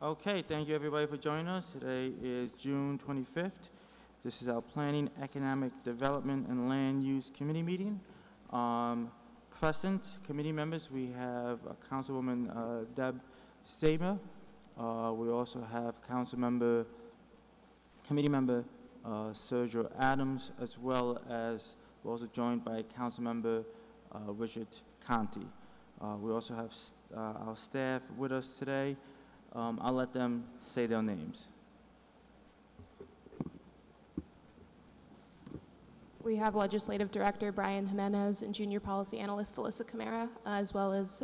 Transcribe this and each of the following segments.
Okay, thank you everybody for joining us. Today is June 25th. This is our Planning, Economic Development, and Land Use Committee meeting. Present committee members, we have Councilwoman Deb Saber. We also have committee member Sergio Adams, as well as we're also joined by Councilmember Richard Conti. We also have our staff with us today. I'll let them say their names. We have Legislative Director Brian Jimenez and Junior Policy Analyst Alyssa Camara, as well as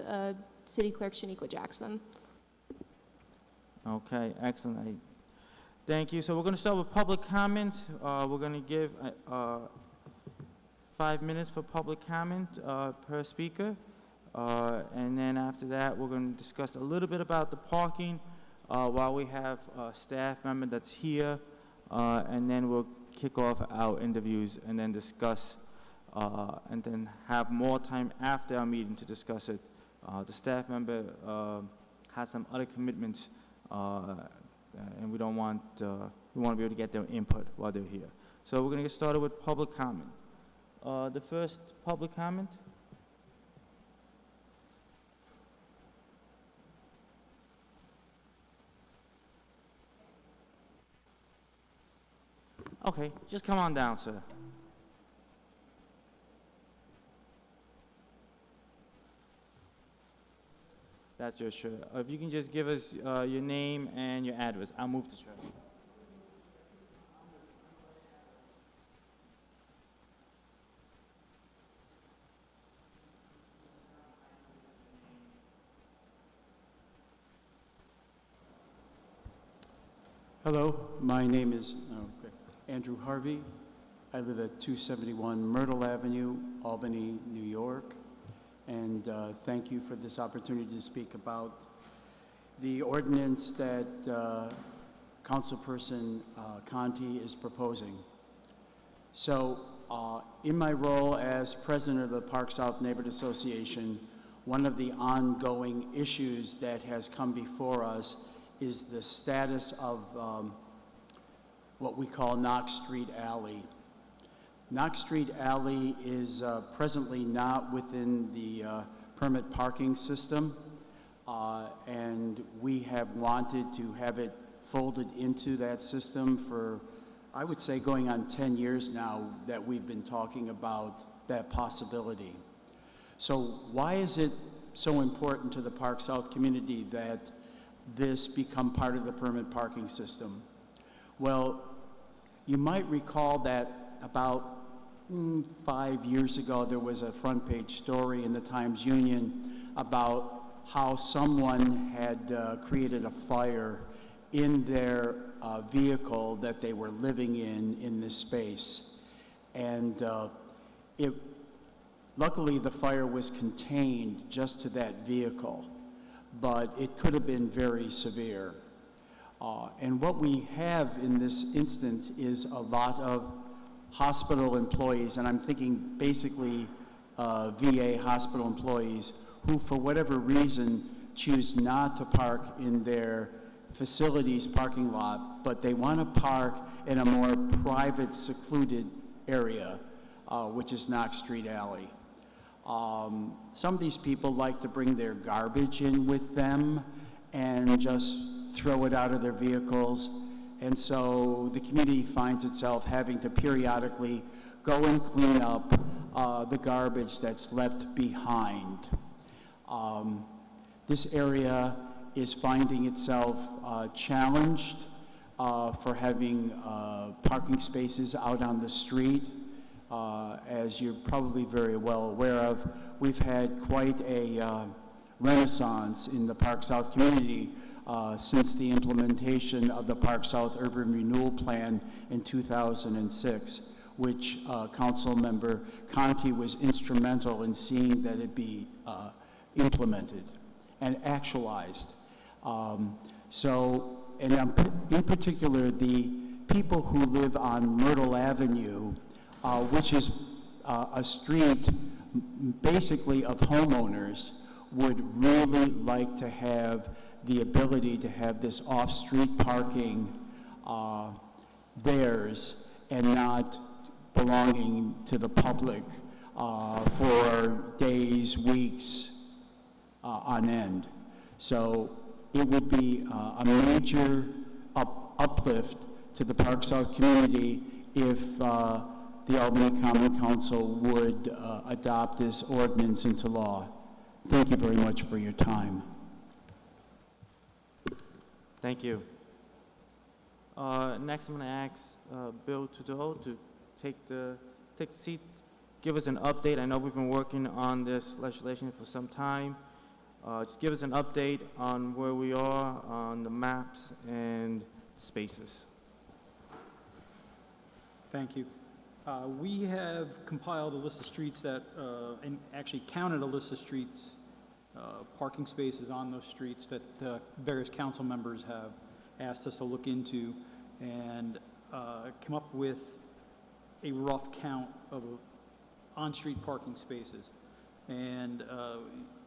City Clerk Shaniqua Jackson. Okay, excellent. Thank you. So we're going to start with public comment. We're going to give 5 minutes for public comment per speaker. And then after that, we're going to discuss a little bit about the parking while we have a staff member that's here. And then we'll kick off our interviews and then discuss and then have more time after our meeting to discuss it. The staff member has some other commitments and we want to be able to get their input while they're here. So we're going to get started with public comment. The first public comment. Okay, just come on down, sir. That's your shirt. If you can just give us your name and your address, I'll move the shirt. Hello, my name is Andrew Harvey. I live at 271 Myrtle Avenue, Albany, New York. And thank you for this opportunity to speak about the ordinance that Councilperson Conti is proposing. So in my role as president of the Park South Neighborhood Association, one of the ongoing issues that has come before us is the status of what we call Knox Street Alley. Knox Street Alley is presently not within the permit parking system, and we have wanted to have it folded into that system for, I would say, going on 10 years now that we've been talking about that possibility. So why is it so important to the Park South community that this become part of the permit parking system? Well, you might recall that about 5 years ago, there was a front page story in the Times-Union about how someone had created a fire in their vehicle that they were living in this space. And luckily, the fire was contained just to that vehicle, but it could have been very severe. And what we have in this instance is a lot of hospital employees, and I'm thinking basically VA hospital employees, who for whatever reason choose not to park in their facilities parking lot, but they want to park in a more private, secluded area, which is Knox Street Alley. Some of these people like to bring their garbage in with them and just throw it out of their vehicles. And so the community finds itself having to periodically go and clean up the garbage that's left behind. This area is finding itself challenged for having parking spaces out on the street. As you're probably very well aware of, we've had quite a renaissance in the Park South community since the implementation of the Park South Urban Renewal Plan in 2006, which Council Member Conti was instrumental in seeing that it be implemented and actualized. And in particular, the people who live on Myrtle Avenue, which is a street basically of homeowners, would really like to have the ability to have this off-street parking theirs and not belonging to the public for days, weeks on end. So it would be a major uplift to the Park South community if the Albany Common Council would adopt this ordinance into law. Thank you very much for your time. Thank you. Next, I'm going to ask Bill Trudeau to take the seat, give us an update. I know we've been working on this legislation for some time. Just give us an update on where we are on the maps and spaces. Thank you. We have compiled a list of streets that, and actually counted a list of streets, parking spaces on those streets that various council members have asked us to look into, and come up with a rough count of on-street parking spaces, and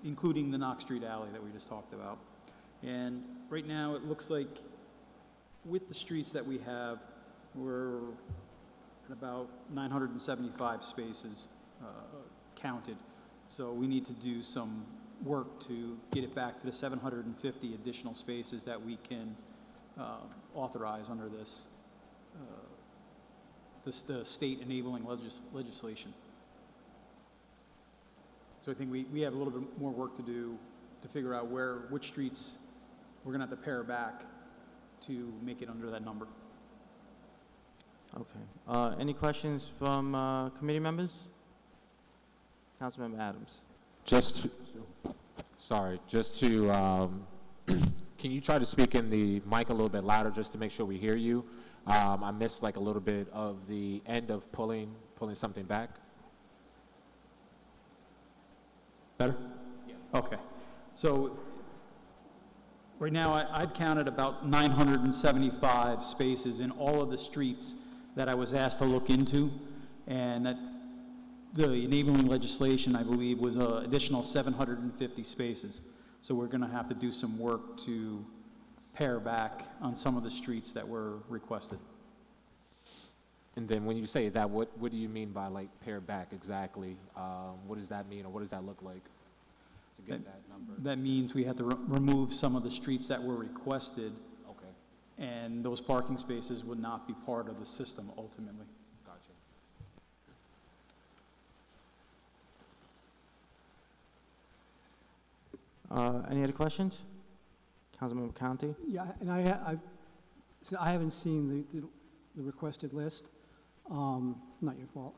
including the Knox Street alley that we just talked about. And right now, it looks like with the streets that we have, we're at about 975 spaces counted. So we need to do some work to get it back to the 750 additional spaces that we can authorize under this, the state enabling legislation. So I think we have a little bit more work to do to figure out which streets we're gonna have to pare back to make it under that number. Okay. Any questions from committee members? Councilmember Adams. Just to, can you try to speak in the mic a little bit louder just to make sure we hear you? I missed like a little bit of the end of pulling something back. Better? Yeah. Okay. So right now I've counted about 975 spaces in all of the streets that I was asked to look into, and that the enabling legislation, I believe, was an additional 750 spaces. So we're going to have to do some work to pare back on some of the streets that were requested. And then when you say that, what do you mean by like pare back exactly? What does that mean, or what does that look like to get that number? That means we have to remove some of the streets that were requested. Okay. And those parking spaces would not be part of the system ultimately. Gotcha. Any other questions? Councilmember County? Yeah, and I haven't seen the requested list. Not your fault.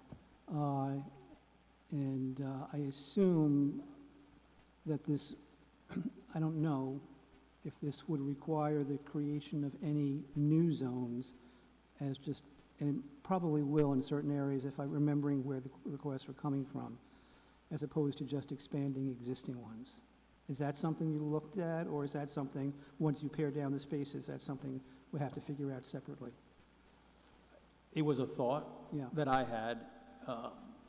And I assume that this, I don't know if this would require the creation of any new zones as just, and it probably will in certain areas if I'm remembering where the requests were coming from, as opposed to just expanding existing ones. Is that something you looked at, or is that something, once you pare down the spaces, that's something we have to figure out separately? It was a thought that I had.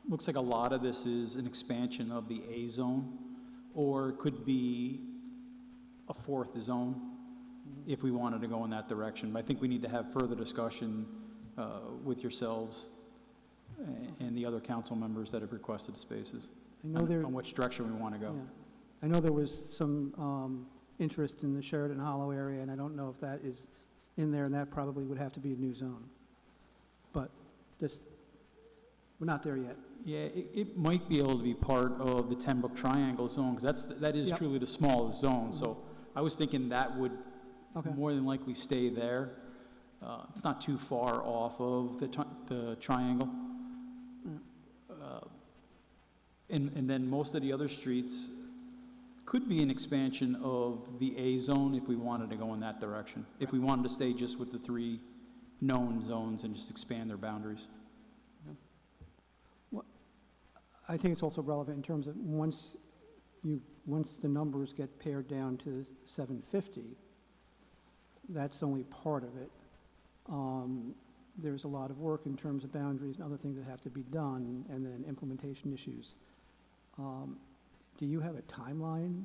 Looks like a lot of this is an expansion of the A zone, or could be a fourth zone if we wanted to go in that direction. But I think we need to have further discussion with yourselves and the other council members that have requested spaces on which direction we want to go. Yeah. I know there was some interest in the Sheridan Hollow area, and I don't know if that is in there, and that probably would have to be a new zone. But just, we're not there yet. Yeah, it might be able to be part of the 10-Brook Triangle zone, because that is truly the smallest zone. So I was thinking that would more than likely stay there. It's not too far off of the triangle. And then most of the other streets could be an expansion of the A zone if we wanted to go in that direction. If we wanted to stay just with the 3 known zones and just expand their boundaries. Well, I think it's also relevant in terms of once the numbers get pared down to 750, that's only part of it. There's a lot of work in terms of boundaries and other things that have to be done, and then implementation issues. Do you have a timeline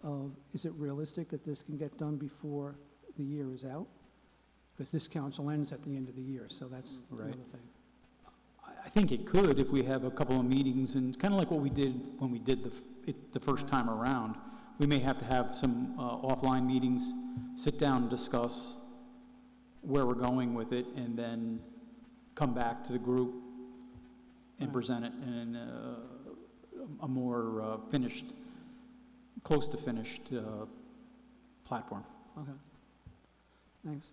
of, is it realistic that this can get done before the year is out? Because this council ends at the end of the year, so that's Right. another thing. I think it could if we have a couple of meetings, and kind of like what we did when we did the first time around. We may have to have some offline meetings, sit down and discuss where we're going with it, and then come back to the group and Right. present it in a more finished, close to finished platform. Okay. Thanks.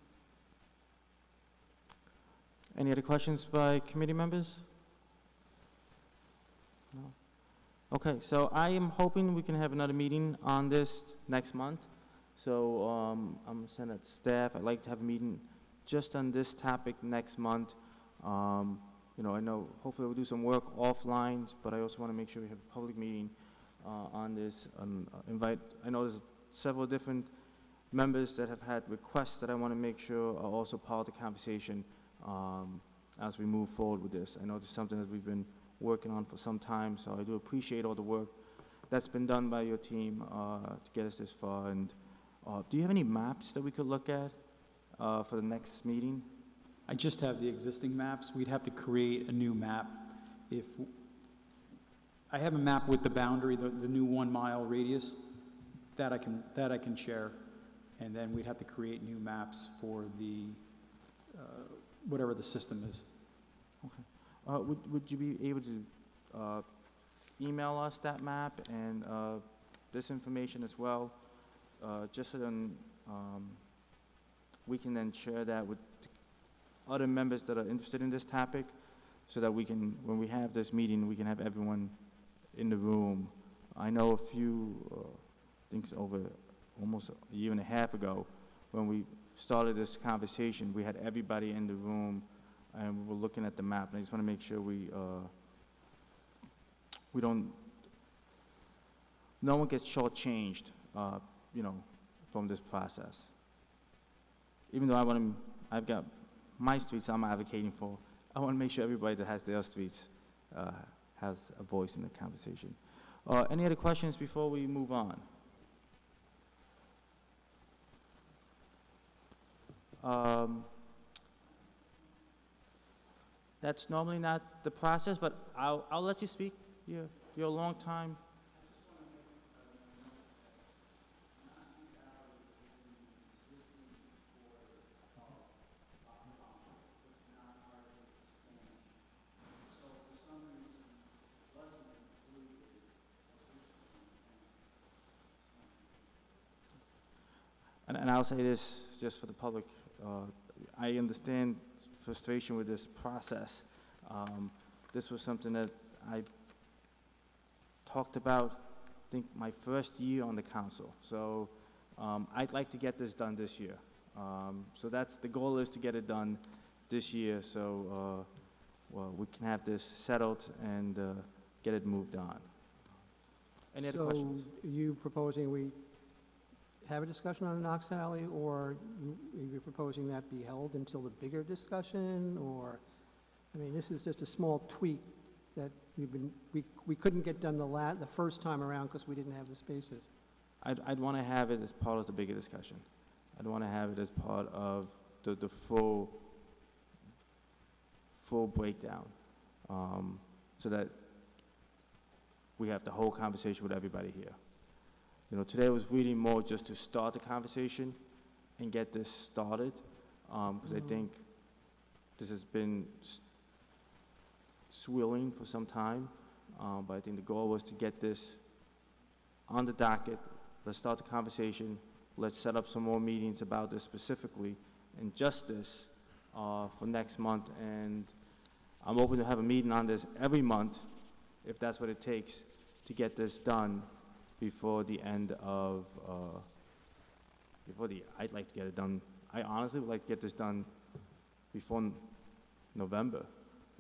Any other questions by committee members? No? Okay, so I am hoping we can have another meeting on this next month. So I'm gonna send it to staff. I'd like to have a meeting just on this topic next month. You know, I know hopefully we'll do some work offline, but I also want to make sure we have a public meeting on this. I know there's several different members that have had requests that I want to make sure are also part of the conversation as we move forward with this. I know this is something that we've been working on for some time, so I do appreciate all the work that's been done by your team to get us this far. And do you have any maps that we could look at for the next meeting? I just have the existing maps. We'd have to create a new map. If I have a map with the boundary, the new 1 mile radius, that I can share, and then we'd have to create new maps for the whatever the system is. Okay. Would you be able to email us that map and this information as well, just so then we can then share that with other members that are interested in this topic, so that we can, when we have this meeting, we can have everyone in the room. I know a few, I think it's over almost a year and a half ago, when we started this conversation, we had everybody in the room and we were looking at the map, and I just want to make sure we don't, no one gets shortchanged, you know, from this process. Even though I've got my streets I'm advocating for, I want to make sure everybody that has their streets has a voice in the conversation. Any other questions before we move on? That's normally not the process, but I'll let you speak. You're a long time. And I'll say this just for the public, I understand frustration with this process. This was something that I talked about, I think, my first year on the council. So I'd like to get this done this year. So that's, the goal is to get it done this year, so well, we can have this settled and get it moved on. Any other questions? So are you proposing we have a discussion on the Knox Alley, or are you proposing that be held until the bigger discussion, or, I mean, this is just a small tweak that we couldn't get done the first time around because we didn't have the spaces. I'd want to have it as part of the bigger discussion. I'd want to have it as part of the full breakdown, so that we have the whole conversation with everybody here. You know, today was really more just to start the conversation and get this started, because I think this has been swirling for some time, but I think the goal was to get this on the docket. Let's start the conversation. Let's set up some more meetings about this specifically and justice for next month. And I'm open to have a meeting on this every month, if that's what it takes to get this done before the end of, I'd like to get it done. I honestly would like to get this done before November,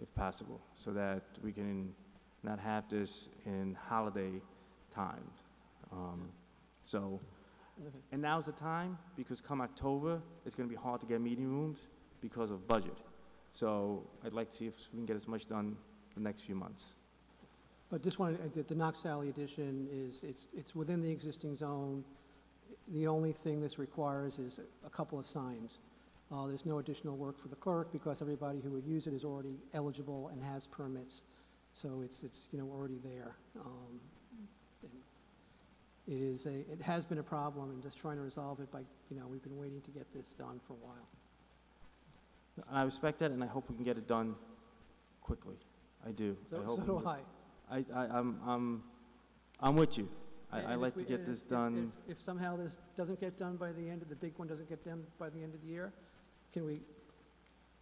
if possible, so that we can not have this in holiday times. And now's the time, because come October, it's going to be hard to get meeting rooms because of budget. So I'd like to see if we can get as much done the next few months. But just wanted, the Knox Alley addition is, it's within the existing zone. The only thing this requires is a couple of signs. There's no additional work for the clerk because everybody who would use it is already eligible and has permits. So it's you know, already there. And it has been a problem, and just trying to resolve it by, you know, we've been waiting to get this done for a while. I respect that, and I hope we can get it done quickly. I do. I So hope we do can I. I'm with you. And I if like we- to get and this if- done. If somehow this doesn't get done by the end of, the big one doesn't get done by the end of the year, can we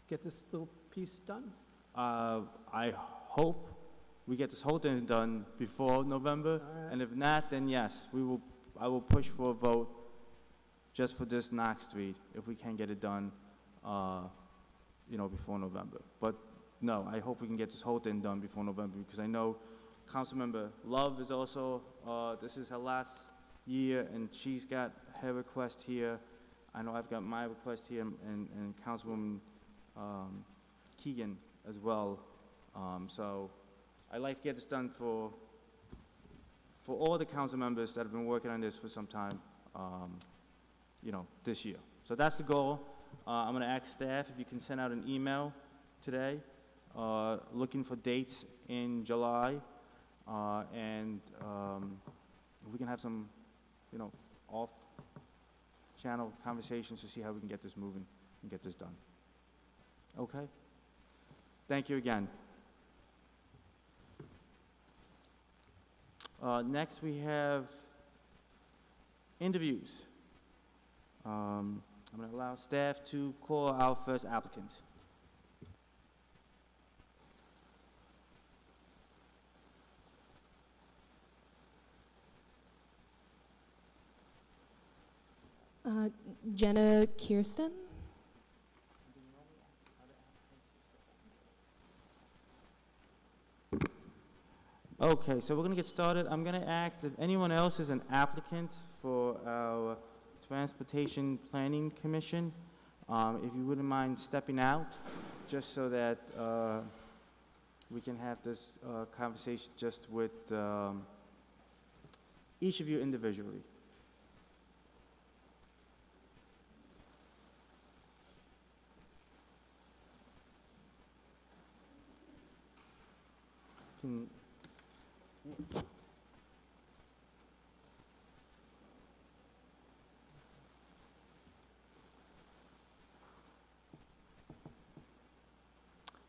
get this little piece done? I hope we get this whole thing done before November, All right. and if not, then yes, I will push for a vote just for this Knox Street, if we can get it done, you know, before November. But no, I hope we can get this whole thing done before November, because I know Councilmember Love is also, this is her last year, and she's got her request here. I know I've got my request here, and Councilwoman Keegan as well. So I'd like to get this done for all the council members that have been working on this for some time, you know, this year. So that's the goal. I'm going to ask staff if you can send out an email today looking for dates in July, and we can have some, you know, off-channel conversations to see how we can get this moving and get this done. Okay? Thank you again. Next, we have interviews. I'm going to allow staff to call our first applicant. Jenna Kirsten? Okay, so we're going to get started. I'm going to ask if anyone else is an applicant for our Transportation Planning Commission, if you wouldn't mind stepping out, just so that we can have this conversation just with each of you individually.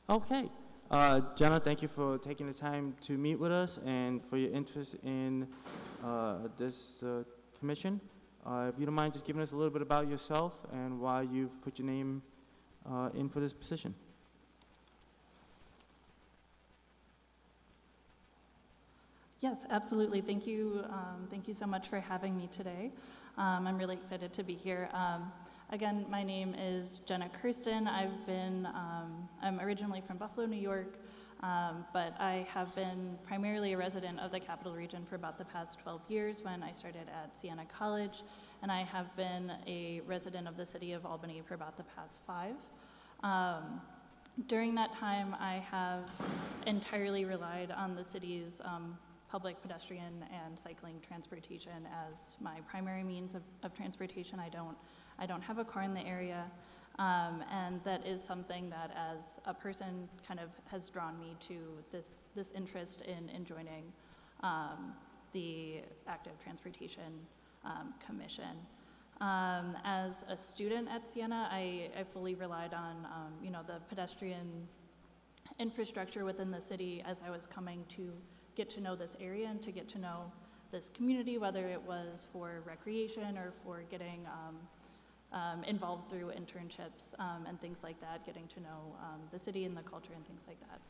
Okay. Jenna, thank you for taking the time to meet with us and for your interest in this commission. If you don't mind just giving us a little bit about yourself and why you've put your name in for this position. Yes, absolutely. Thank you so much for having me today. I'm really excited to be here. Again, my name is Jenna Kirsten. I'm originally from Buffalo, New York, but I have been primarily a resident of the Capital Region for about the past 12 years when I started at Siena College, and I have been a resident of the city of Albany for about the past 5. During that time, I have entirely relied on the city's public pedestrian and cycling transportation as my primary means of transportation. I don't have a car in the area, and that is something that as a person kind of has drawn me to this interest in joining the Active Transportation Commission. As a student at Siena, I fully relied on the pedestrian infrastructure within the city as I was coming to get to know this area and to get to know this community, whether it was for recreation or for getting involved through internships and things like that, getting to know the city and the culture and things like that.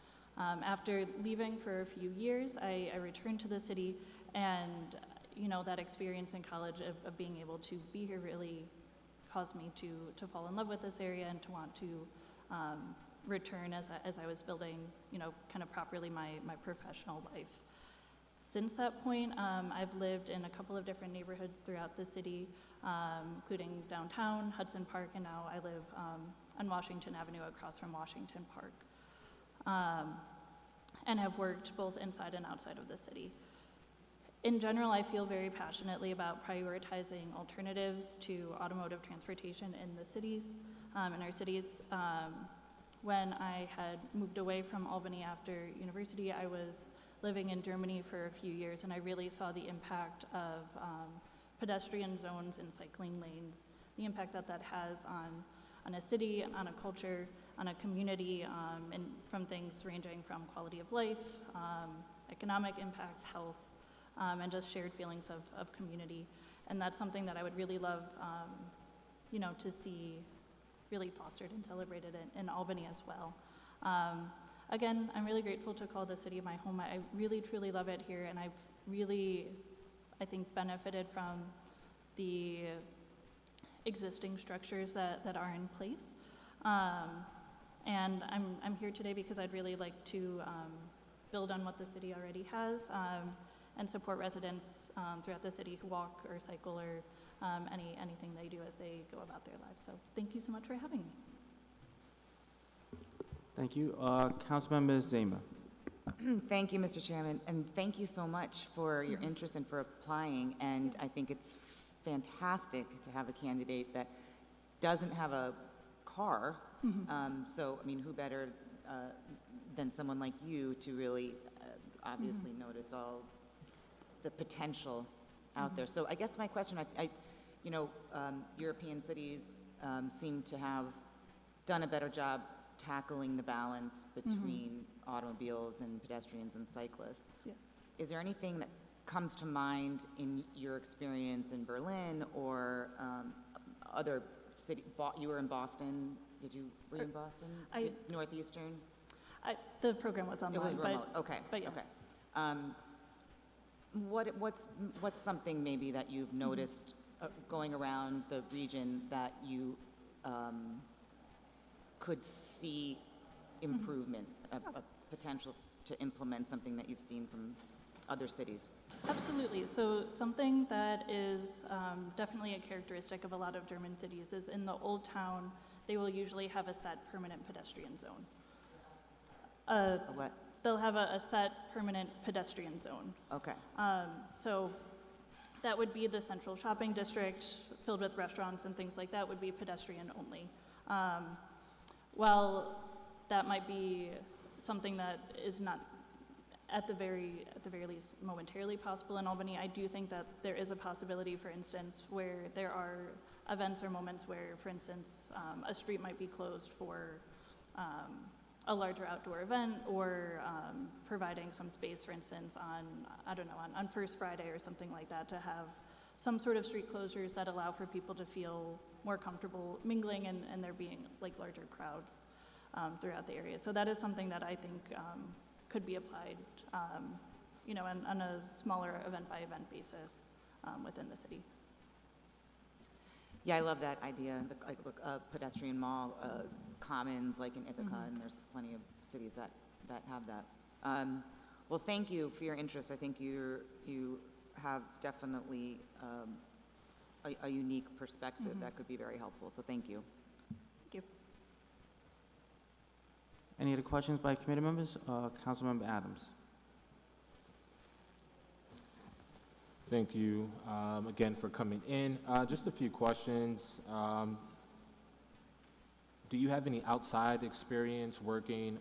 After leaving for a few years, I returned to the city, and that experience in college of being able to be here really caused me to fall in love with this area and to want to return as I was building, kind of properly my professional life. Since that point, I've lived in a couple of different neighborhoods throughout the city, including downtown, Hudson Park, and now I live on Washington Avenue across from Washington Park. and have worked both inside and outside of the city. In general, I feel very passionately about prioritizing alternatives to automotive transportation in the cities, in our cities. When I had moved away from Albany after university, I was living in Germany for a few years, and I really saw the impact of pedestrian zones and cycling lanes, the impact that that has on a city, on a culture, on a community, and from things ranging from quality of life, economic impacts, health, and just shared feelings of community. And that's something that I would really love, to see really fostered and celebrated in Albany as well. Again, I'm really grateful to call the city my home. I really, truly love it here, and I've really, I think, benefited from the existing structures that are in place. And I'm here today because I'd really like to build on what the city already has and support residents throughout the city who walk or cycle or anything they do as they go about their lives. So thank you so much for having me. Thank you. Councilmember Zema. Thank you, Mr. Chairman, and thank you so much for your interest and for applying. And I think it's fantastic to have a candidate that doesn't have a car. So, I mean, who better than someone like you to really obviously notice all the potential out there. So I guess my question, European cities seem to have done a better job tackling the balance between automobiles and pedestrians and cyclists. Yes. Is there anything that comes to mind in your experience in Berlin or other city? You were in Boston. Were you in Boston? Northeastern? The program was online. It was remote. Okay. But yeah. Okay. What's something maybe that you've noticed going around the region that you could see improvement, a potential to implement something that you've seen from other cities? Absolutely. So something that is definitely a characteristic of a lot of German cities is in the Old Town, they will usually have a set permanent pedestrian zone. A what? They'll have a set permanent pedestrian zone. Okay. So that would be the central shopping district filled with restaurants and things like that would be pedestrian only. While that might be something that is not at the very least momentarily possible in Albany, I do think that there is a possibility, for instance, where there are events or moments where, for instance, a street might be closed for a larger outdoor event or providing some space, for instance, on First Friday or something like that, to have some sort of street closures that allow for people to feel more comfortable mingling and there being like larger crowds throughout the area. So that is something that I think could be applied, on a smaller event-by-event basis within the city. Yeah, I love that idea. Pedestrian mall, commons like in Ithaca, and there's plenty of cities that have that. Well, thank you for your interest. I think you have definitely a unique perspective that could be very helpful. So thank you. Thank you. Any other questions by committee members? Councilmember Adams. Thank you again for coming in. Just a few questions. Do you have any outside experience working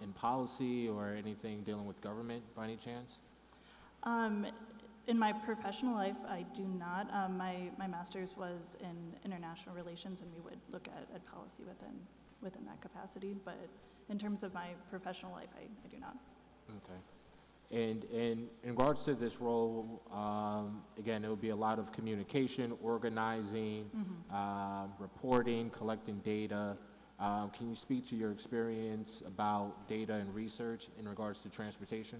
in policy or anything dealing with government by any chance? In my professional life, I do not. My master's was in international relations, and we would look at policy within that capacity. But in terms of my professional life, I do not. Okay. And in regards to this role, again, it would be a lot of communication, organizing, reporting, collecting data. Can you speak to your experience about data and research in regards to transportation?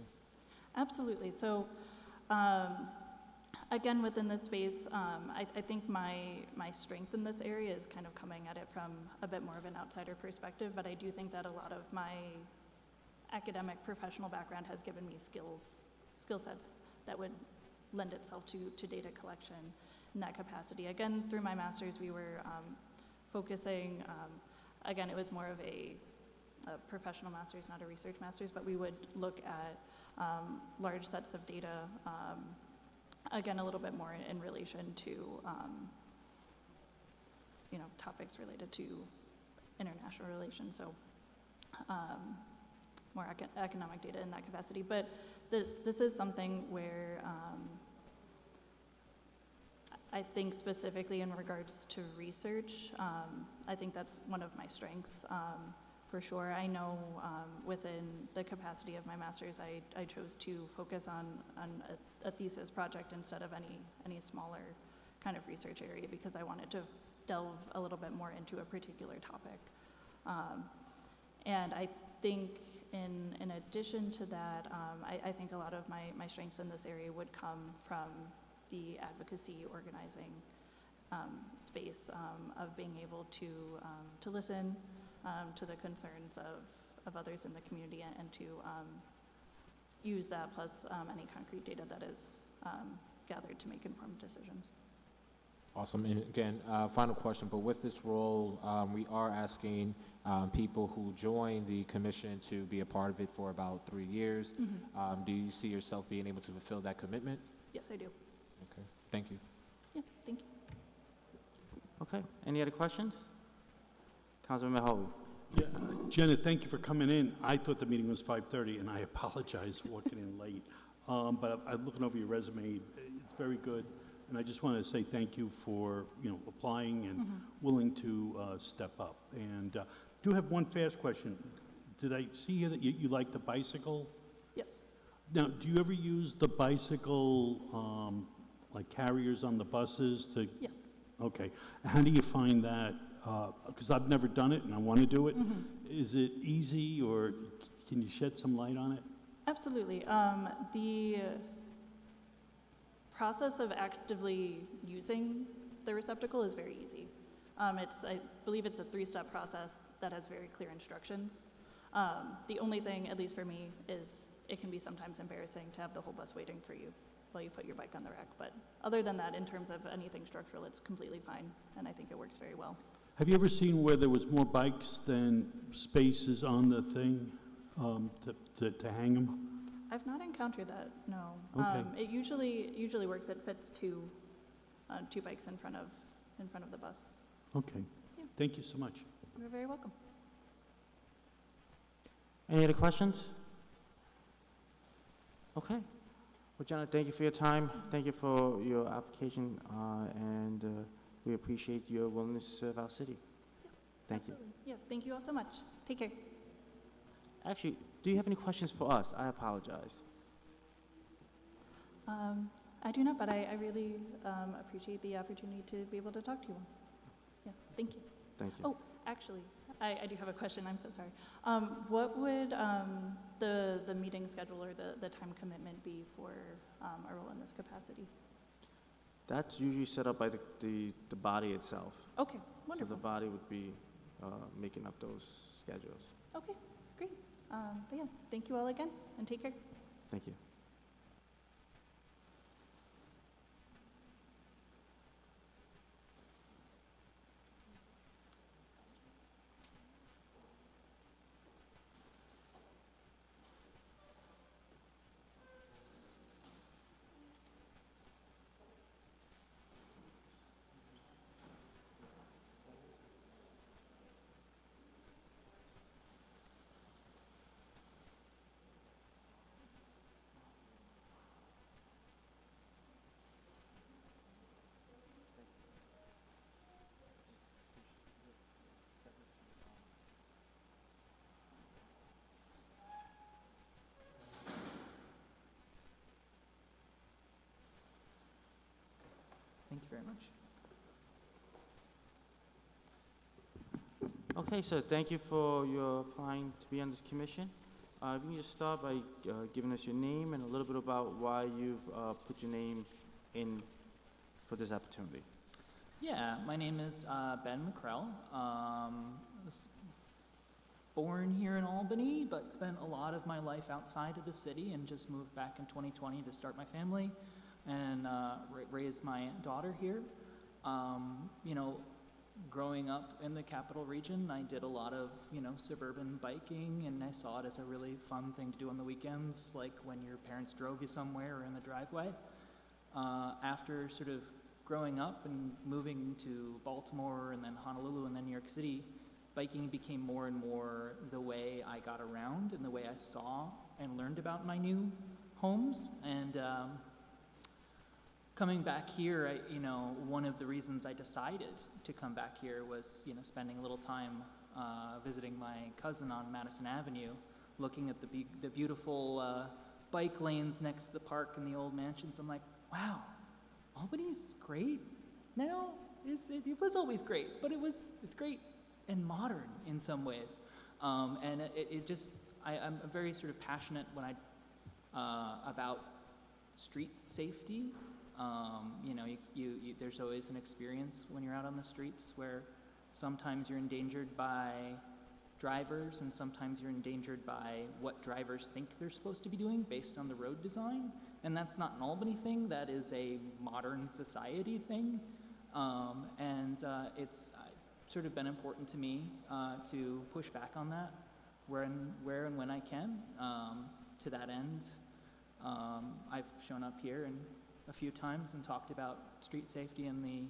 Absolutely. So, again, within this space, I think my strength in this area is kind of coming at it from a bit more of an outsider perspective, but I do think that a lot of my academic professional background has given me skill sets that would lend itself to data collection in that capacity. Again, through my master's, we were focusing, again, it was more of a a professional master's, not a research master's, but we would look at large sets of data, again, a little bit more in relation to, you know, topics related to international relations, so more economic data in that capacity. But this is something where I think specifically in regards to research, I think that's one of my strengths, for sure. I know within the capacity of my master's, I chose to focus on a thesis project instead of any smaller kind of research area because I wanted to delve a little bit more into a particular topic. And I think in addition to that, I think a lot of my strengths in this area would come from the advocacy organizing space of being able to listen to the concerns of others in the community and to use that plus any concrete data that is gathered to make informed decisions. Awesome. And again, final question, but with this role, we are asking people who join the commission to be a part of it for about 3 years. Mm-hmm. Do you see yourself being able to fulfill that commitment? Yes, I do. Okay. Thank you. Yeah, thank you. Okay, any other questions? Councilman Mahawi. Yeah, Jenna, thank you for coming in. I thought the meeting was 5:30, and I apologize for walking in late. But I'm looking over your resume. It's very good. And I just want to say thank you for, you know, applying and willing to step up. And do have one fast question. Did I see here that you like the bicycle? Yes. Now, do you ever use the bicycle like carriers on the buses to? Yes. Okay. How do you find that? Because I've never done it and I want to do it. Is it easy, or can you shed some light on it? Absolutely. The process of actively using the receptacle is very easy. I believe it's a 3-step process that has very clear instructions. The only thing, at least for me, is it can be sometimes embarrassing to have the whole bus waiting for you while you put your bike on the rack. But other than that, in terms of anything structural, it's completely fine, and I think it works very well. Have you ever seen where there was more bikes than spaces on the thing to hang them? I've not encountered that, no. Okay. It usually works. It fits two bikes in front of the bus. Okay. Yeah. Thank you so much. You're very welcome. Any other questions? Okay. Well, Jenna, thank you for your time. Thank you for your application, and we appreciate your willingness to serve our city. Yeah, thank absolutely. You. Yeah, thank you all so much. Take care. Actually, do you have any questions for us? I apologize. I do not, but I really appreciate the opportunity to be able to talk to you all. Yeah, thank you. Thank you. Oh, actually, I do have a question. I'm so sorry. What would the meeting schedule or the time commitment be for a role in this capacity? That's usually set up by the body itself. Okay, wonderful. So the body would be making up those schedules. Okay, great. But yeah, thank you all again, and take care. Thank you. Thank you very much. Okay, so thank you for your applying to be on this commission. If you can just start by giving us your name and a little bit about why you've put your name in for this opportunity. Yeah, my name is Ben McCrell. Was born here in Albany, but spent a lot of my life outside of the city and just moved back in 2020 to start my family and raise my daughter here. You know, growing up in the capital region, I did a lot of, suburban biking, and I saw it as a really fun thing to do on the weekends, like when your parents drove you somewhere or in the driveway. After sort of growing up and moving to Baltimore and then Honolulu and then New York City, biking became more and more the way I got around and the way I saw and learned about my new homes. And coming back here, one of the reasons I decided to come back here was, spending a little time visiting my cousin on Madison Avenue, looking at the beautiful bike lanes next to the park and the old mansions. I'm like, wow, Albany's great now. It was always great, but it's great and modern in some ways. And I'm very sort of passionate when about street safety. There's always an experience when you're out on the streets where sometimes you're endangered by drivers and sometimes you're endangered by what drivers think they're supposed to be doing based on the road design. And that's not an Albany thing, that is a modern society thing. It's sort of been important to me to push back on that where and when I can. To that end, I've shown up here a few times and talked about street safety and the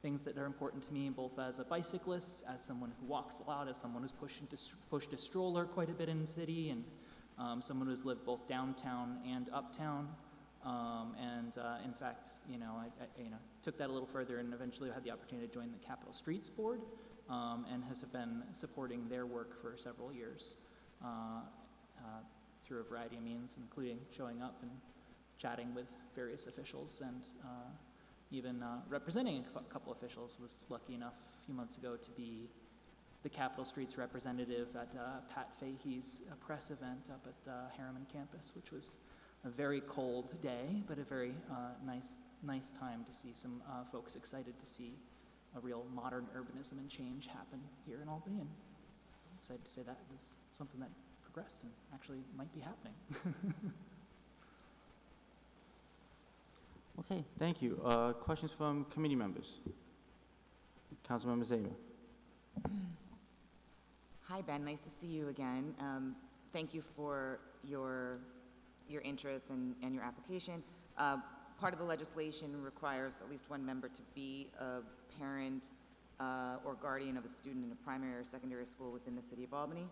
things that are important to me, both as a bicyclist, as someone who walks a lot, as someone who's pushed a stroller quite a bit in the city, and someone who's lived both downtown and uptown. In fact, I took that a little further and eventually had the opportunity to join the Capitol Streets Board, and has been supporting their work for several years through a variety of means, including showing up and chatting with various officials and even representing a couple officials. Was lucky enough a few months ago to be the Capitol Streets representative at Pat Fahey's press event up at Harriman campus, which was a very cold day, but a very nice time to see some folks excited to see a real modern urbanism and change happen here in Albany. And I'm excited to say that was something that progressed and actually might be happening. Okay, thank you. Questions from committee members? Councilmember Zema. Hi, Ben. Nice to see you again. Thank you for your interest and your application. Part of the legislation requires at least one member to be a parent or guardian of a student in a primary or secondary school within the city of Albany.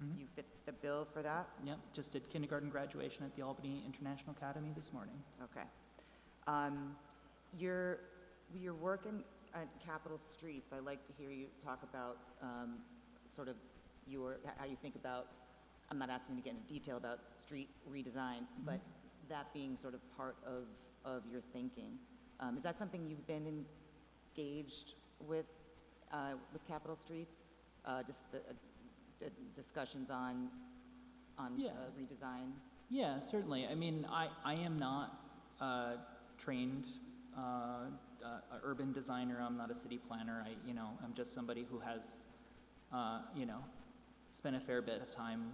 Mm-hmm. You fit the bill for that? Yep, just did kindergarten graduation at the Albany International Academy this morning. Okay. Your work at Capitol Streets, I like to hear you talk about sort of how you think about, I'm not asking you to get into detail about street redesign, but that being sort of part of your thinking. Is that something you've been engaged with Capitol Streets? Just the discussions on redesign? Yeah, certainly. I mean, I am not trained urban designer. I'm not a city planner. I'm just somebody who has, spent a fair bit of time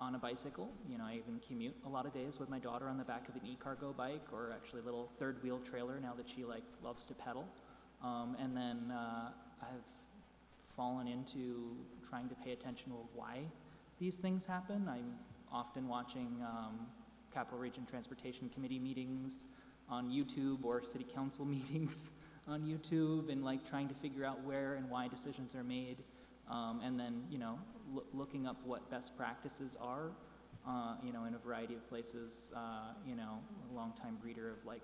on a bicycle. I even commute a lot of days with my daughter on the back of an e-cargo bike, or actually a little third-wheel trailer now that she loves to pedal. And then I've fallen into trying to pay attention to why these things happen. I'm often watching Capital Region Transportation Committee meetings on YouTube or city council meetings on YouTube, and trying to figure out where and why decisions are made, and then looking up what best practices are, in a variety of places. A longtime reader of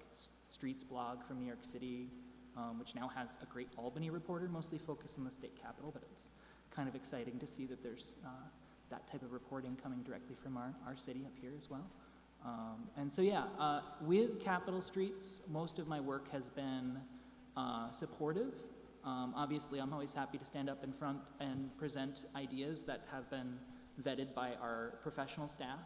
Streets blog from New York City, which now has a great Albany reporter, mostly focused on the state capitol, but it's kind of exciting to see that there's that type of reporting coming directly from our city up here as well. And so with Capitol Streets, most of my work has been supportive. Obviously, I'm always happy to stand up in front and present ideas that have been vetted by our professional staff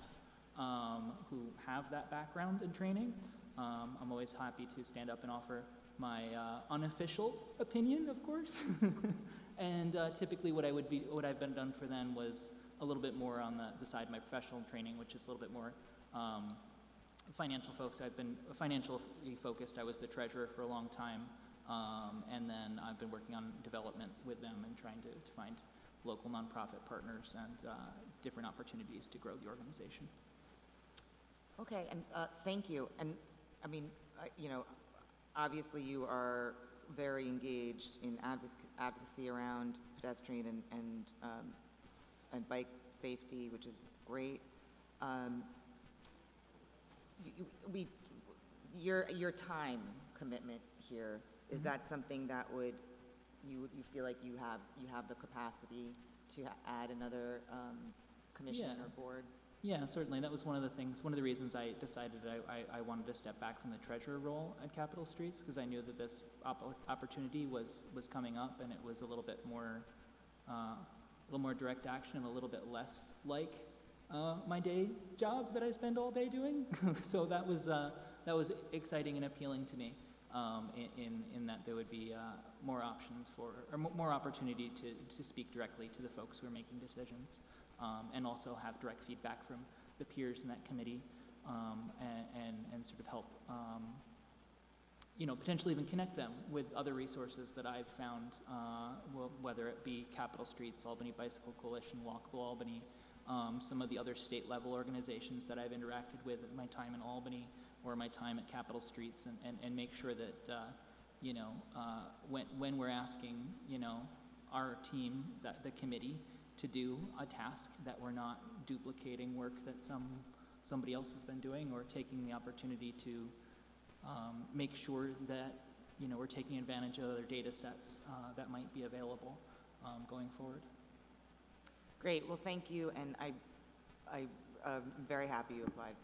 who have that background and training. I'm always happy to stand up and offer my unofficial opinion, of course. And typically what I've been done for them was a little bit more on the side of my professional training, which is a little bit more financial focused. I've been financially focused. I was the treasurer for a long time And then I've been working on development with them and trying to find local nonprofit partners and different opportunities to grow the organization. Okay, and thank you. And I mean, you know, obviously you are very engaged in advocacy around pedestrian and bike safety, which is great. Your time commitment here, is that something that you feel like you have the capacity to add another commission Yeah. or board? Yeah, certainly. That was one of the reasons I decided I wanted to step back from the treasurer role at Capitol Streets, because I knew that this opportunity was coming up, and it was a little more direct action and a little bit less like my day job that I spend all day doing. So that was exciting and appealing to me, in that there would be more options more opportunity to speak directly to the folks who are making decisions. And also have direct feedback from the peers in that committee, and sort of help, potentially even connect them with other resources that I've found, whether it be Capitol Streets, Albany Bicycle Coalition, Walkable Albany, some of the other state level organizations that I've interacted with at my time in Albany or my time at Capitol Streets, and make sure that, when we're asking, our team, the committee, to do a task, that we're not duplicating work that somebody else has been doing, or taking the opportunity to make sure that we're taking advantage of other data sets that might be available going forward. Great. Well, thank you, and I'm very happy you applied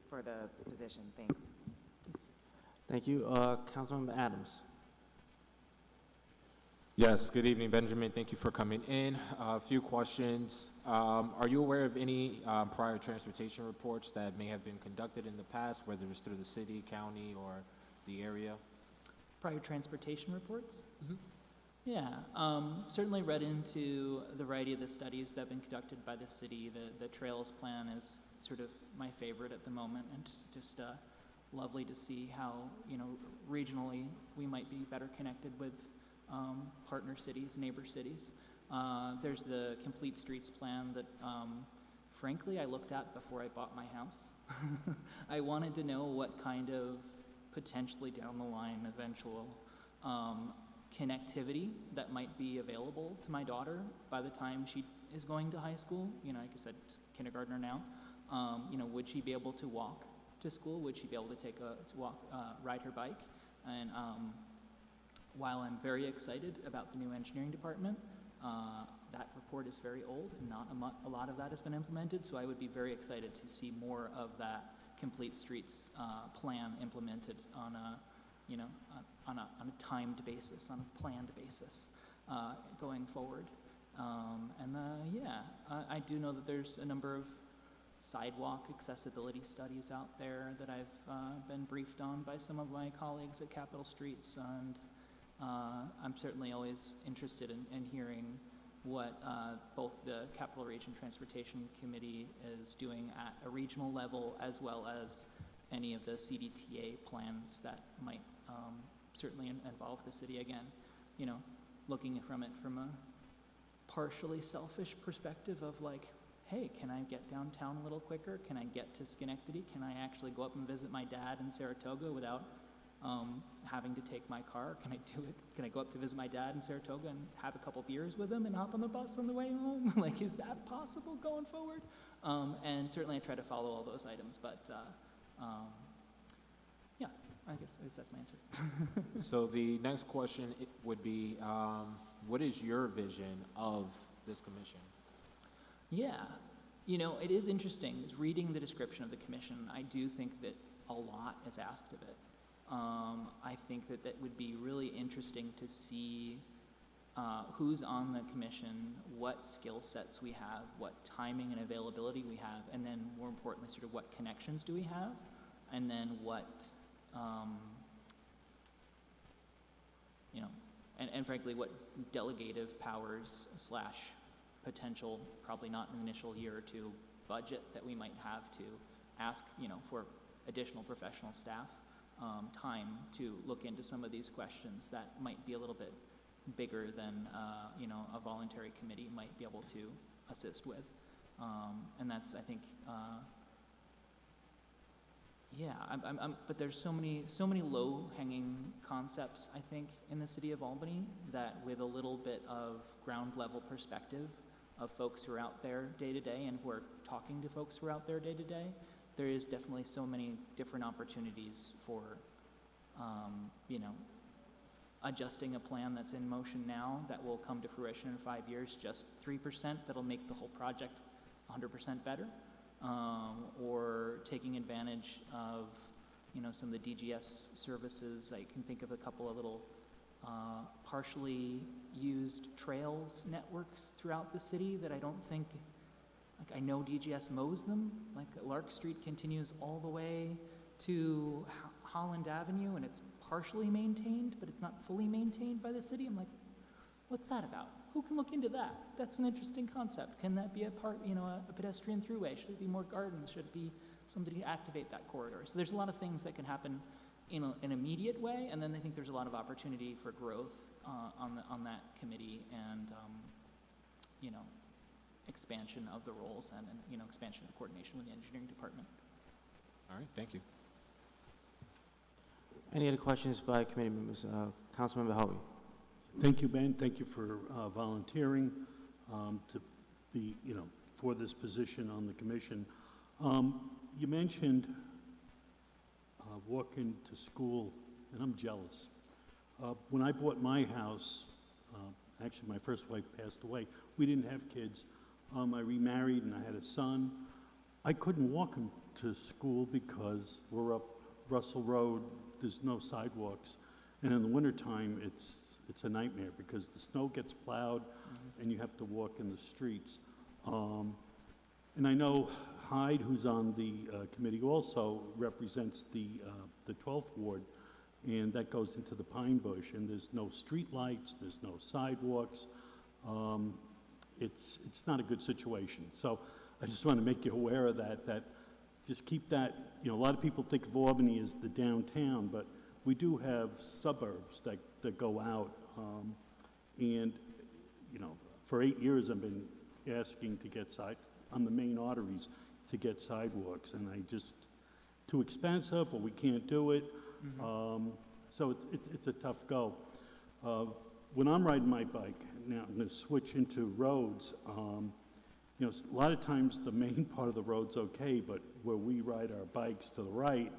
for the position. Thanks. Thank you. Councilmember Adams. Yes, good evening, Benjamin. Thank you for coming in. A few questions. Are you aware of any prior transportation reports that may have been conducted in the past, whether it's through the city, county, or the area? Prior transportation reports? Mm-hmm. Yeah, certainly read into the variety of the studies that have been conducted by the city. The Trails Plan is sort of my favorite at the moment, and just lovely to see how, regionally we might be better connected with partner cities, neighbor cities. There's the Complete Streets Plan that, frankly, I looked at before I bought my house. I wanted to know what kind of potentially down the line eventual connectivity that might be available to my daughter by the time she is going to high school. Like I said, kindergartner now. Would she be able to walk to school? Would she be able to ride her bike? And while I'm very excited about the new engineering department, that report is very old, and not a lot of that has been implemented, so I would be very excited to see more of that Complete Streets plan implemented on a timed basis, on a planned basis, going forward. I do know that there's a number of sidewalk accessibility studies out there that I've been briefed on by some of my colleagues at Capitol Streets, and I'm certainly always interested in hearing what both the Capital Region Transportation Committee is doing at a regional level, as well as any of the CDTA plans that might certainly involve the city. Again, looking from a partially selfish perspective of like, hey, can I get downtown a little quicker? Can I get to Schenectady? Can I actually go up and visit my dad in Saratoga without having to take my car? Can I do it? Can I go up to visit my dad in Saratoga and have a couple beers with him and hop on the bus on the way home? Like, is that possible going forward? And certainly I try to follow all those items, but yeah, I guess that's my answer. So the next question would be, what is your vision of this commission? Yeah, it is interesting. Is reading the description of the commission, I do think that a lot is asked of it. I think that would be really interesting to see who's on the commission, what skill sets we have, what timing and availability we have, and then more importantly, sort of what connections do we have, and then what, and frankly, what delegative powers / potential, probably not in the initial year or two, budget that we might have to ask, for additional professional staff. time to look into some of these questions that might be a little bit bigger than, you know, a voluntary committee might be able to assist with. And that's, I think, yeah, but there's so many low-hanging concepts, I think, in the city of Albany that with a little bit of ground level perspective of folks who are out there day to day and who are talking to folks who are out there day to day, there is definitely so many different opportunities for, you know, adjusting a plan that's in motion now that will come to fruition in 5 years, just 3%, that'll make the whole project 100% better. Or taking advantage of, you know, some of the DGS services. I can think of a couple of little partially used trails networks throughout the city that I don't think, like I know DGS mows them, like Lark Street continues all the way to Holland Avenue and it's partially maintained, but it's not fully maintained by the city. I'm like, what's that about? Who can look into that? That's an interesting concept. Can that be a part, you know, a pedestrian throughway? Should it be more gardens? Should it be somebody to activate that corridor? So there's a lot of things that can happen in an immediate way, and then I think there's a lot of opportunity for growth on that committee and, you know, expansion of the roles and, you know, expansion of the coordination with the engineering department. All right, thank you. Any other questions by committee members? Councilmember Howie. Thank you, Ben. Thank you for volunteering to be, you know, for this position on the commission. You mentioned walking to school, and I'm jealous. When I bought my house, actually my first wife passed away. We didn't have kids. I remarried and I had a son. I couldn't walk him to school because we're up Russell Road. There's no sidewalks, and in the wintertime, it's a nightmare because the snow gets plowed and you have to walk in the streets. And I know Hyde, who's on the committee, also represents the 12th Ward, and that goes into the Pine Bush, and there's no street lights, there's no sidewalks. It's not a good situation. So I just want to make you aware of that just keep that, you know, a lot of people think of Albany as the downtown, but we do have suburbs that go out, and, you know, for 8 years I've been asking to get on the main arteries to get sidewalks, and I just, too expensive, or we can't do it. So it's a tough go. When I'm riding my bike, now I'm going to switch into roads, you know, a lot of times the main part of the road's okay, but where we ride our bikes to the right,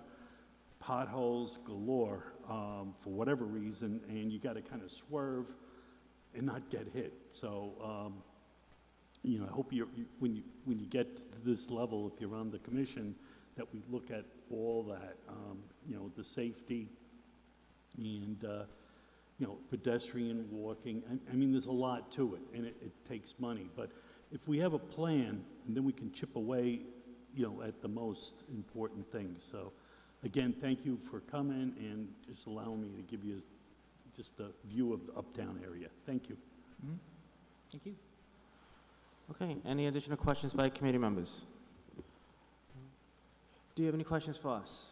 potholes galore for whatever reason, and you got to kind of swerve and not get hit. So, you know, I hope when you get to this level, if you're on the commission, that we look at all that, you know, the safety and, you know, pedestrian walking. I mean, there's a lot to it, and it takes money. But if we have a plan, and then we can chip away, you know, at the most important things. So, again, thank you for coming and just allowing me to give you just a view of the uptown area. Thank you. Thank you. Okay, any additional questions by committee members? Do you have any questions for us?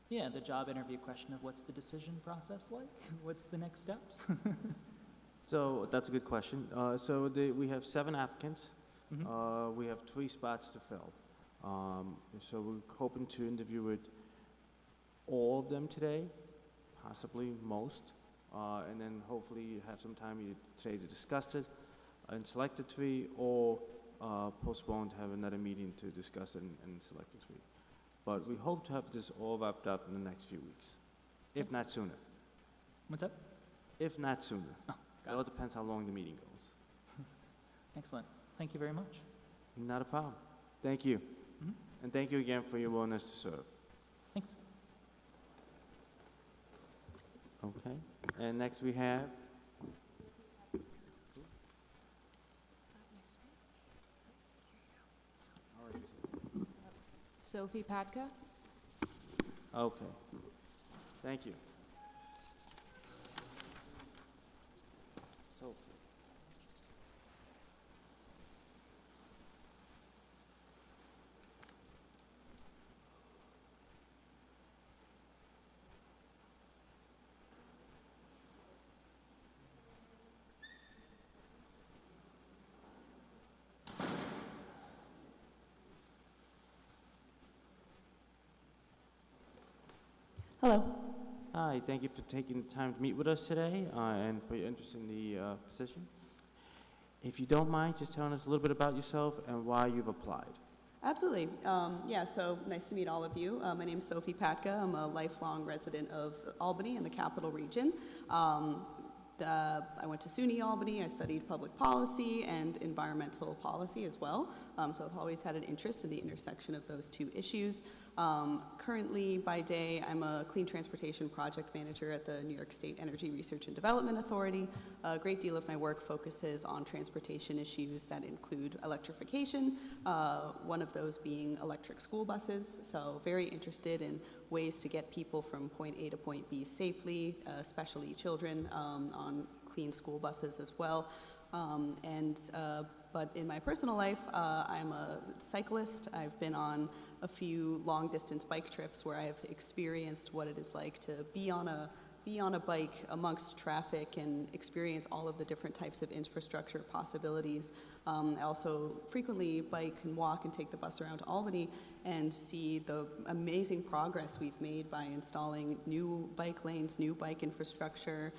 Yeah, the job interview question of what's the decision process like? What's the next steps? So that's a good question. We have 7 applicants. We have 3 spots to fill. So we're hoping to interview with all of them today, possibly most, and then hopefully have some time today to discuss it and select the 3, or postpone to have another meeting to discuss it and select the 3. But we hope to have this all wrapped up in the next few weeks, if not sooner. What's that? If not sooner. Oh, It all depends how long the meeting goes. Excellent. Thank you very much. Not a problem. Thank you. And thank you again for your willingness to serve. Thanks. Okay. And next we have Sophie Patka. Okay. Thank you. Sophie. Hello. Hi, thank you for taking the time to meet with us today and for your interest in the position. If you don't mind, just telling us a little bit about yourself and why you've applied. Absolutely. Yeah, so nice to meet all of you. My name is Sophie Patka. I'm a lifelong resident of Albany in the Capital Region. I went to SUNY Albany. I studied public policy and environmental policy as well. So I've always had an interest in the intersection of those two issues. Currently, by day, I'm a clean transportation project manager at the New York State Energy Research and Development Authority. A great deal of my work focuses on transportation issues that include electrification, one of those being electric school buses. So very interested in ways to get people from point A to point B safely, especially children, on clean school buses as well. But in my personal life, I'm a cyclist. I've been on a few long-distance bike trips where I've experienced what it is like to be on a bike amongst traffic and experience all of the different types of infrastructure possibilities. I also frequently bike and walk and take the bus around Albany and see the amazing progress we've made by installing new bike lanes, new bike infrastructure,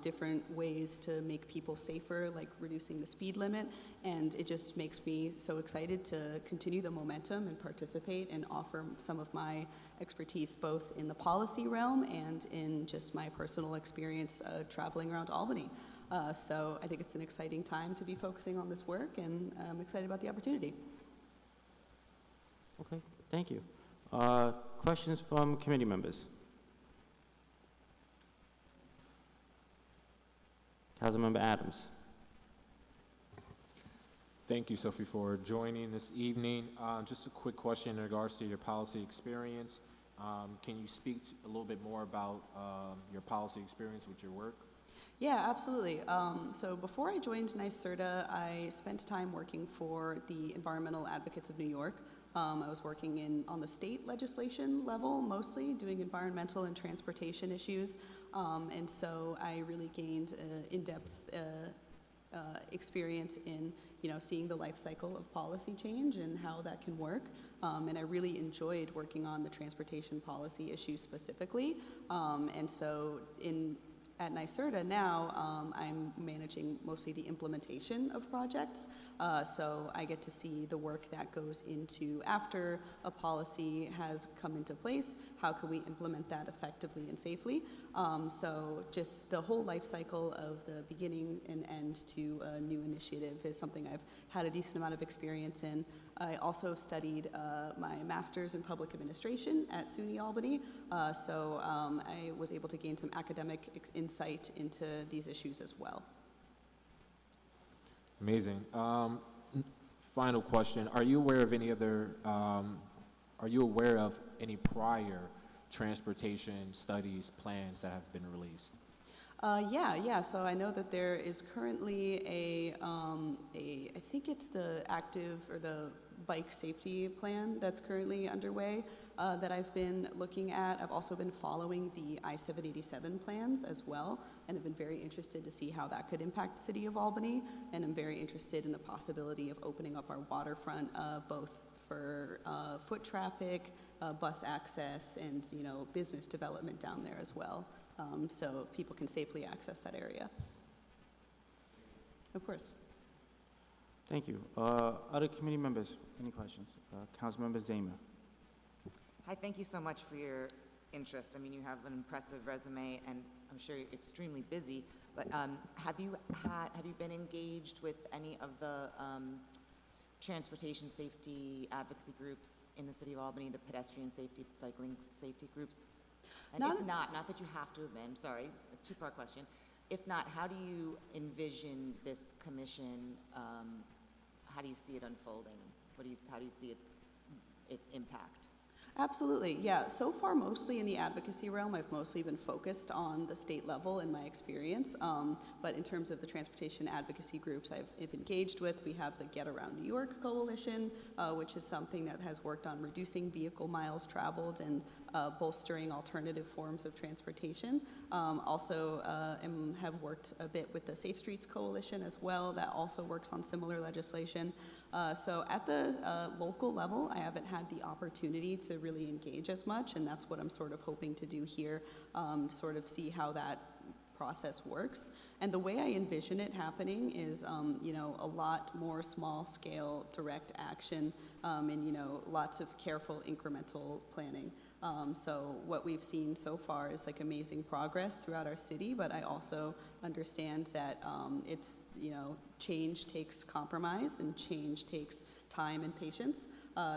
different ways to make people safer, like reducing the speed limit. And it just makes me so excited to continue the momentum and participate and offer some of my expertise both in the policy realm and in just my personal experience traveling around Albany. So I think it's an exciting time to be focusing on this work, and I'm excited about the opportunity. Okay, thank you. Questions from committee members? Councilmember Adams. Thank you, Sophie, for joining this evening. Just a quick question in regards to your policy experience. Can you speak a little bit more about your policy experience with your work? Yeah, absolutely. So before I joined NYSERDA, I spent time working for the Environmental Advocates of New York. I was working on the state legislation level, mostly doing environmental and transportation issues. And so I really gained in-depth experience in, seeing the life cycle of policy change and how that can work. And I really enjoyed working on the transportation policy issues specifically. And so at NYSERDA now, I'm managing mostly the implementation of projects. So I get to see the work that goes into after a policy has come into place, how can we implement that effectively and safely. So just the whole life cycle of the beginning and end to a new initiative is something I've had a decent amount of experience in. I also studied my master's in public administration at SUNY Albany, so I was able to gain some academic insight into these issues as well. Amazing. Final question: Are you aware of any other? Are you aware of any prior transportation studies plans that have been released? Yeah. So I know that there is currently I think it's the active or the bike safety plan that's currently underway that I've been looking at. I've also been following the I-787 plans as well, and have been very interested to see how that could impact the city of Albany. And I'm very interested in the possibility of opening up our waterfront both for foot traffic, bus access, and business development down there as well. So people can safely access that area. Of course. Thank you. Other committee members, any questions? Councilmember Zama. Hi, thank you so much for your interest. I mean, you have an impressive resume, and I'm sure you're extremely busy, but have you been engaged with any of the transportation safety advocacy groups in the city of Albany, the pedestrian safety, cycling safety groups? And if not that you have to have been, sorry, a two-part question. If not, how do you envision this commission, how do you see it unfolding? How do you see its impact? Absolutely, yeah. So far, mostly in the advocacy realm, I've mostly been focused on the state level in my experience. But in terms of the transportation advocacy groups I've engaged with, we have the Get Around New York Coalition, which is something that has worked on reducing vehicle miles traveled and bolstering alternative forms of transportation. Also have worked a bit with the Safe Streets Coalition as well, that also works on similar legislation. So at the local level, I haven't had the opportunity to really engage as much, and that's what I'm sort of hoping to do here, sort of see how that process works. And the way I envision it happening is, you know, a lot more small-scale direct action, and, you know, lots of careful incremental planning. So what we've seen so far is like amazing progress throughout our city, but I also understand that it's, you know, change takes compromise and change takes time and patience.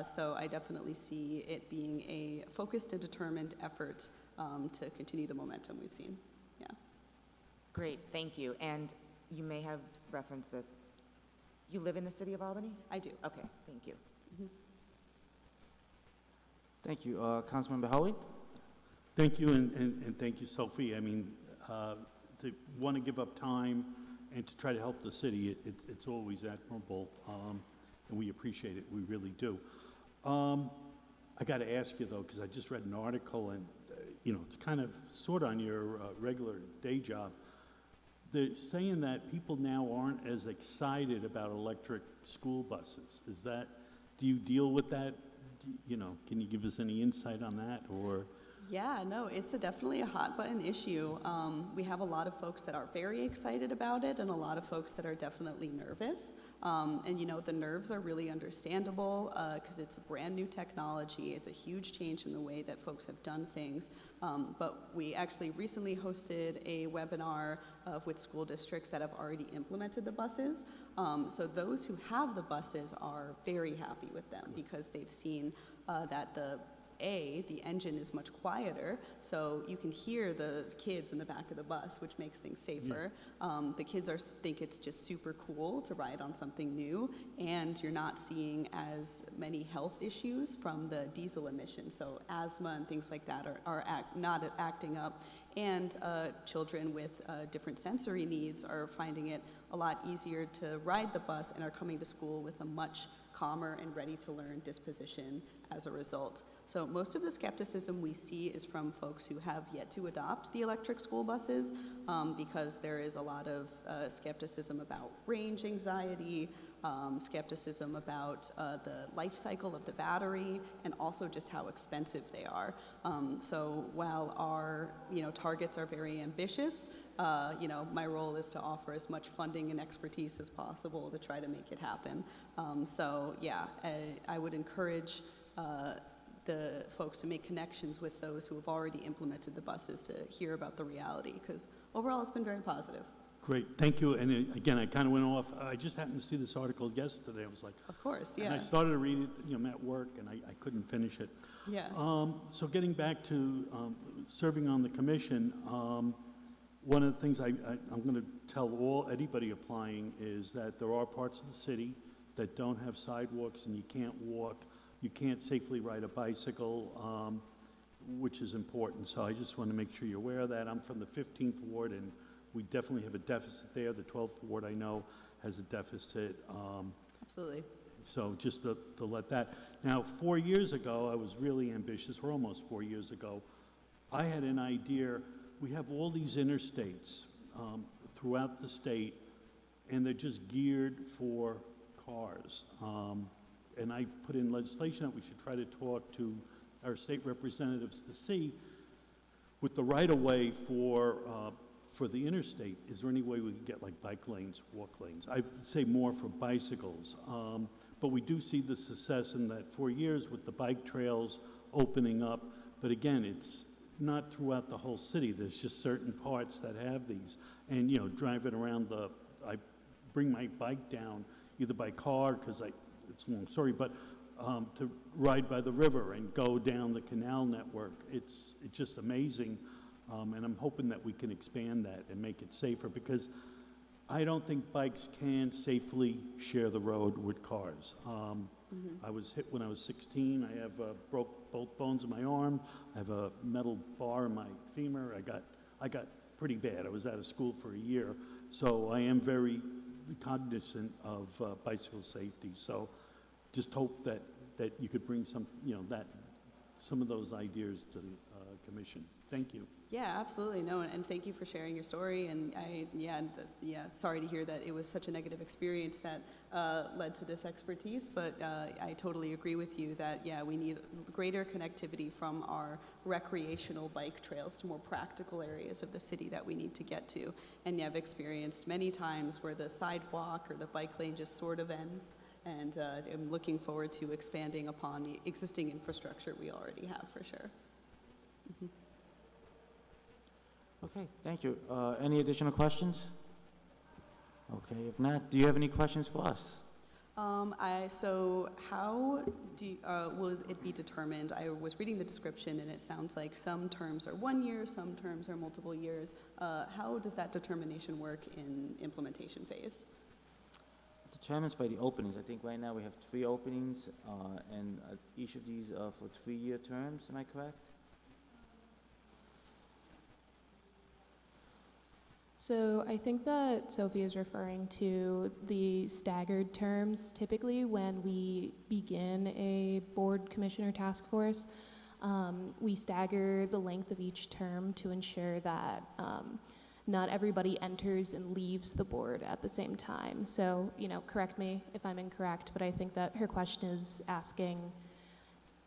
So I definitely see it being a focused and determined effort to continue the momentum we've seen. Yeah. Great, thank you. And you may have referenced this. You live in the city of Albany? I do. Okay, thank you. Mhm. Thank you. Councilmember Howie? Thank you, and thank you, Sophie. I mean, to want to give up time and to try to help the city, it's always admirable, and we appreciate it. We really do. I got to ask you, though, because I just read an article, and, you know, it's kind of sort of on your regular day job. They're saying that people now aren't as excited about electric school buses. Is that, do you deal with that? You know, can you give us any insight on that, or? Yeah, no, it's definitely a hot button issue. We have a lot of folks that are very excited about it and a lot of folks that are definitely nervous. And you know, the nerves are really understandable because it's a brand new technology. It's a huge change in the way that folks have done things. But we actually recently hosted a webinar with school districts that have already implemented the buses. So those who have the buses are very happy with them because they've seen that the engine is much quieter, so you can hear the kids in the back of the bus, which makes things safer. The kids think it's just super cool to ride on something new, and you're not seeing as many health issues from the diesel emissions. So asthma and things like that are not acting up, and children with different sensory needs are finding it a lot easier to ride the bus and are coming to school with a much calmer and ready-to-learn disposition as a result. So most of the skepticism we see is from folks who have yet to adopt the electric school buses because there is a lot of skepticism about range anxiety, skepticism about the life cycle of the battery, and also just how expensive they are. So while our targets are very ambitious, my role is to offer as much funding and expertise as possible to try to make it happen. So yeah, I would encourage the folks to make connections with those who have already implemented the buses to hear about the reality, because overall it's been very positive. Great, thank you. And again, I kind of went off. I just happened to see this article yesterday. I was like, of course, yeah. And I started to read it, I'm at work, and I couldn't finish it. Yeah. So getting back to serving on the commission, one of the things I'm going to tell anybody applying is that there are parts of the city that don't have sidewalks, and you can't walk. You can't safely ride a bicycle, which is important. So I just want to make sure you're aware of that. I'm from the 15th Ward, and we definitely have a deficit there. The 12th Ward, I know, has a deficit. Absolutely. So just to let that. Now, 4 years ago, I was really ambitious, or almost 4 years ago. I had an idea. We have all these interstates throughout the state, and they're just geared for cars. And I put in legislation that we should try to talk to our state representatives to see, with the right-of-way for the interstate, is there any way we could get like bike lanes, walk lanes? I would say more for bicycles. But we do see the success in that 4 years with the bike trails opening up. But again, it's not throughout the whole city. There's just certain parts that have these. And, driving around I bring my bike down either by car, because it's a long story, but to ride by the river and go down the canal network. It's just amazing, and I'm hoping that we can expand that and make it safer, because I don't think bikes can safely share the road with cars. I was hit when I was 16. I have broke both bones in my arm. I have a metal bar in my femur. I got pretty bad. I was out of school for a year, so I am very cognizant of bicycle safety. So just hope that you could bring some, that some of those ideas to the commission. Thank you. Yeah, absolutely. No, and thank you for sharing your story. And sorry to hear that it was such a negative experience that led to this expertise. But I totally agree with you that, yeah, we need greater connectivity from our recreational bike trails to more practical areas of the city that we need to get to. And yeah, I've experienced many times where the sidewalk or the bike lane just sort of ends. And I'm looking forward to expanding upon the existing infrastructure we already have, for sure. Mm-hmm. Okay, thank you. Any additional questions? Okay, if not, do you have any questions for us? So how will it be determined? I was reading the description and it sounds like some terms are 1 year, some terms are multiple years. How does that determination work in implementation phase? Determines by the openings. I think right now we have 3 openings, and each of these are for 3-year terms. Am I correct? So I think that Sophie is referring to the staggered terms. Typically, when we begin a board, commission, or task force, we stagger the length of each term to ensure that not everybody enters and leaves the board at the same time. So, correct me if I'm incorrect, but I think that her question is asking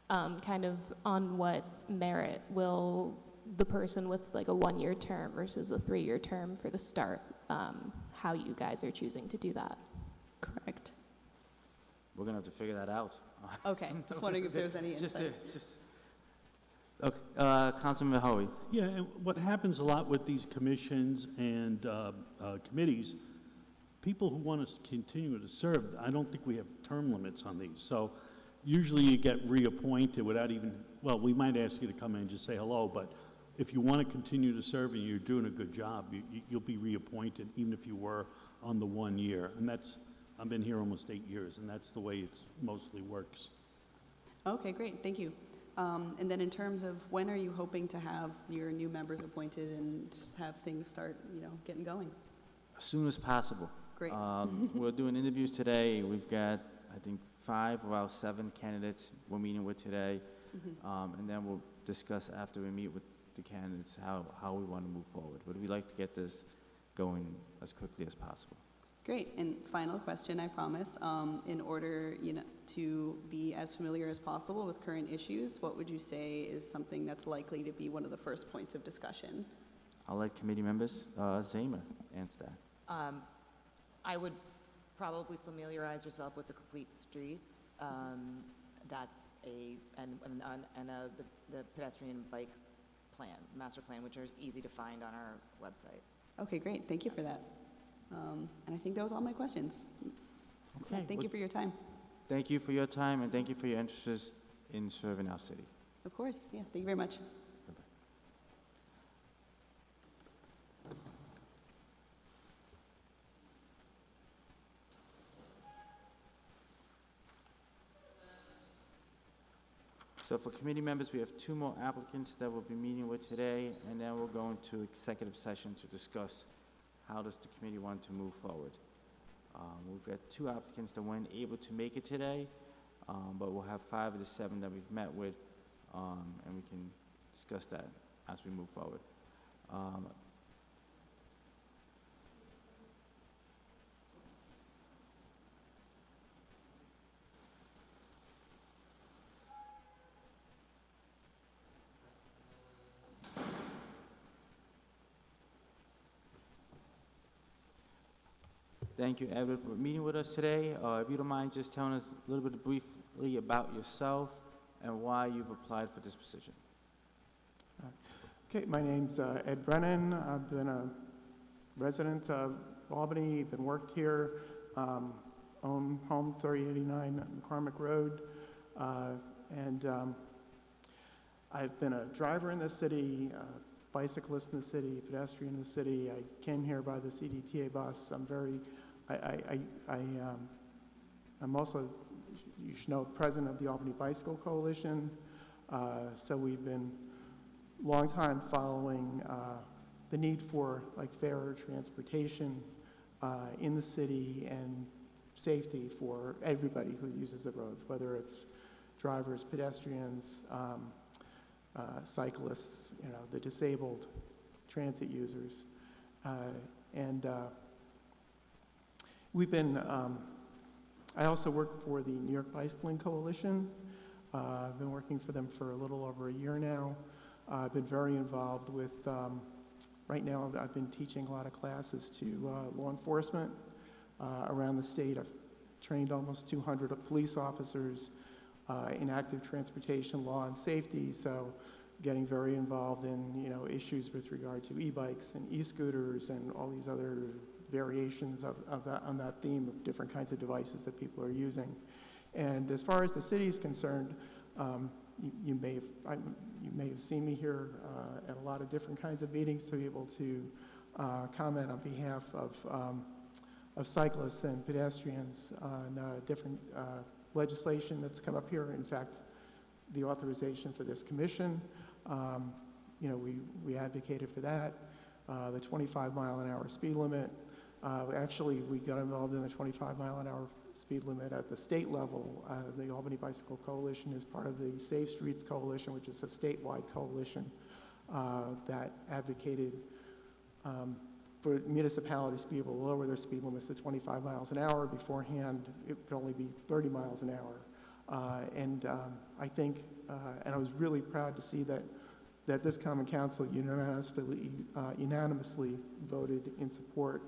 kind of on what merit will the person with like a 1-year term versus a 3-year term for the start, how you guys are choosing to do that. Correct. We're gonna have to figure that out. Okay, just wondering if there's any insight. Okay, Councilman Howie. Yeah, and what happens a lot with these commissions and committees, people who want to continue to serve, I don't think we have term limits on these. So usually you get reappointed without even, well, we might ask you to come in and just say hello, but if you want to continue to serve and you're doing a good job, you'll be reappointed even if you were on the 1 year. And that's, I've been here almost 8 years, and that's the way it mostly works. Okay, great, thank you. And then in terms of when are you hoping to have your new members appointed and have things start, getting going? As soon as possible. Great. We're doing interviews today. We've got, I think, 5 of our 7 candidates we're meeting with today. Mm-hmm. And then we'll discuss after we meet with the candidates how we want to move forward. But we'd like to get this going as quickly as possible. Great. And final question, I promise. In order, to be as familiar as possible with current issues, what would you say is something that's likely to be one of the first points of discussion? I'll let committee members, Zayma, answer that. I would probably familiarize yourself with the complete streets. That's the pedestrian bike plan, master plan, which are easy to find on our websites. Okay, great. Thank you for that. And I think that was all my questions. Okay. Thank you for your time. Thank you for your time, and thank you for your interest in serving our city. Of course. Yeah, thank you very much. Bye-bye. So for committee members, we have 2 more applicants that we'll be meeting with today, and then we'll go into executive session to discuss how does the committee want to move forward. We've got 2 applicants that weren't able to make it today, but we'll have 5 of the 7 that we've met with, and we can discuss that as we move forward. Thank you, Edward, for meeting with us today. If you don't mind just telling us a little bit briefly about yourself and why you've applied for this position. Okay, my name's Ed Brennan. I've been a resident of Albany, been worked here, own home 3089 McCormick Road, and I've been a driver in the city, bicyclist in the city, pedestrian in the city. I came here by the CDTA bus. I'm also, you should know, president of the Albany Bicycle Coalition. So we've been long time following the need for fairer transportation in the city and safety for everybody who uses the roads, whether it's drivers, pedestrians, cyclists, the disabled, transit users. And we've been, I also work for the New York Bicycling Coalition. I've been working for them for a little over a year now. I've been very involved with, right now I've been teaching a lot of classes to law enforcement around the state. I've trained almost 200 police officers in active transportation law and safety, so getting very involved in issues with regard to e-bikes and e-scooters and all these other variations on that theme of different kinds of devices that people are using. And as far as the city is concerned, you may have seen me here at a lot of different kinds of meetings to be able to comment on behalf of cyclists and pedestrians on different legislation that's come up here. In fact, the authorization for this commission, we advocated for that. The 25-mile-an-hour speed limit. Actually, we got involved in the 25-mile-an-hour speed limit at the state level. The Albany Bicycle Coalition is part of the Safe Streets Coalition, which is a statewide coalition that advocated for municipalities to be able to lower their speed limits to 25 miles an hour. Beforehand, it could only be 30 miles an hour. I think, and I was really proud to see that this Common Council unanimously voted in support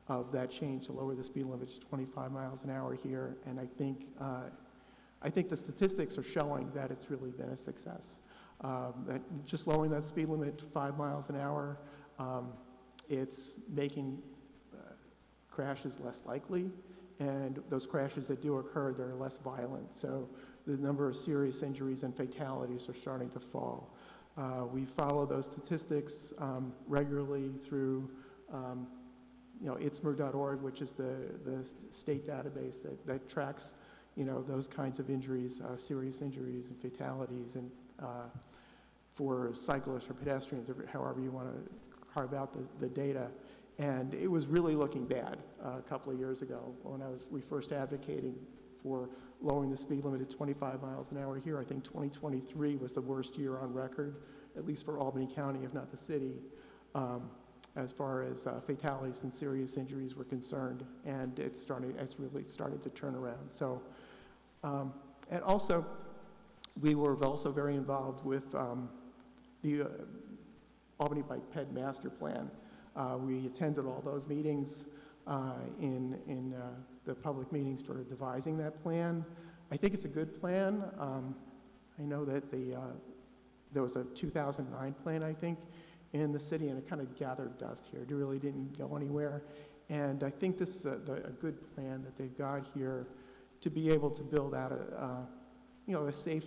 of that change to lower the speed limit to 25 miles an hour here. And I think the statistics are showing that it's really been a success. That just lowering that speed limit to 5 miles an hour, it's making crashes less likely, and those crashes that do occur, they're less violent. So the number of serious injuries and fatalities are starting to fall. We follow those statistics regularly through ITSMR.org, which is the state database that tracks those kinds of injuries, serious injuries and fatalities, and for cyclists or pedestrians, or however you want to carve out the data. And it was really looking bad a couple of years ago when we first advocating for lowering the speed limit to 25 miles an hour here. I think 2023 was the worst year on record, at least for Albany County, if not the city, as far as fatalities and serious injuries were concerned. And it's really started to turn around. So, and also, we were also very involved with the Albany Bike Ped Master Plan. We attended all those meetings in the public meetings for devising that plan. I think it's a good plan. I know that there was a 2009 plan, I think, in the city, and it kind of gathered dust here. It really didn't go anywhere. And I think this is a good plan that they've got here to be able to build out a safe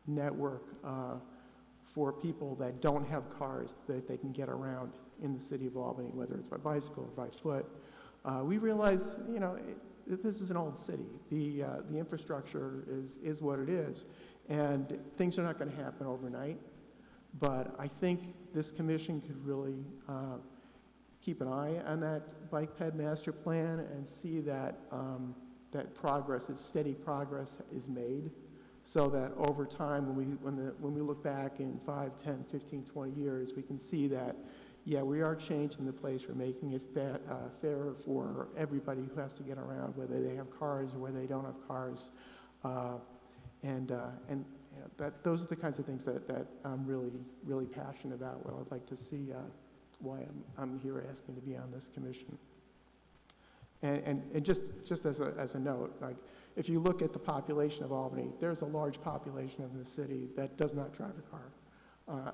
network for people that don't have cars that they can get around in the city of Albany, whether it's by bicycle or by foot. We realize, this is an old city. The infrastructure is what it is, and things are not going to happen overnight. But I think this commission could really keep an eye on that Bike Ped Master Plan and see that that steady progress is made, so that over time, when we look back in 5, 10, 15, 20 years, we can see that, yeah, we are changing the place. We're making it fairer for everybody who has to get around, whether they have cars or whether they don't have cars. Those are the kinds of things that I'm really, really passionate about. What I'd like to see, why I'm here asking to be on this commission. And just as a note, like, if you look at the population of Albany, there's a large population of the city that does not drive a car.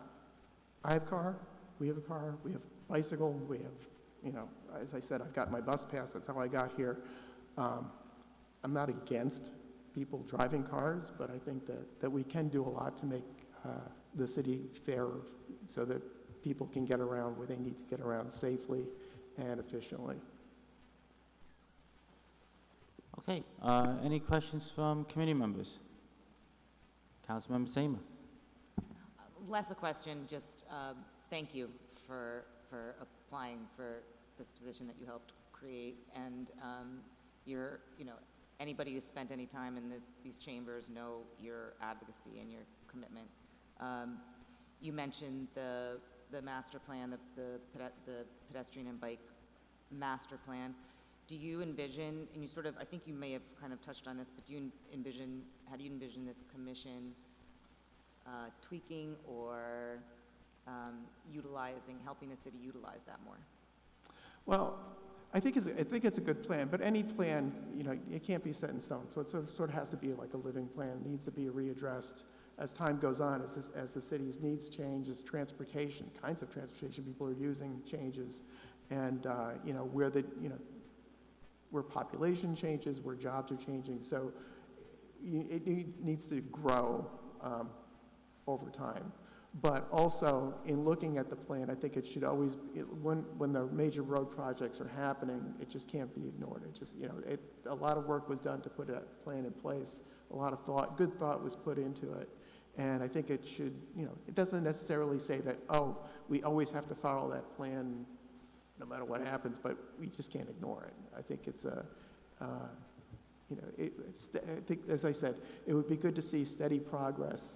I have a car, we have a car, we have bicycle, we have, as I said, I've got my bus pass, that's how I got here. I'm not against people driving cars, but I think that we can do a lot to make the city fairer so that people can get around where they need to get around safely and efficiently. Okay, any questions from committee members? Councilmember Seymour. Less a question, just thank you for applying for this position that you helped create, and anybody who's spent any time in these chambers know your advocacy and your commitment You mentioned the master plan, the pedestrian and bike master plan. Do you envision, and you sort of, I think you may have kind of touched on this, but do you envision, how do you envision this commission tweaking or helping the city utilize that more? Well, I think it's a good plan, but any plan, it can't be set in stone. So it sort of has to be like a living plan. It needs to be readdressed as time goes on, as the city's needs change, as transportation, kinds of transportation people are using changes, and where population changes, where jobs are changing. So it needs to grow over time. But also, in looking at the plan, I think it should always, when the major road projects are happening, it just can't be ignored. It just, a lot of work was done to put that plan in place. A lot of good thought was put into it. And I think it should, it doesn't necessarily say that, oh, we always have to follow that plan no matter what happens, but we just can't ignore it. I think it's I think, as I said, it would be good to see steady progress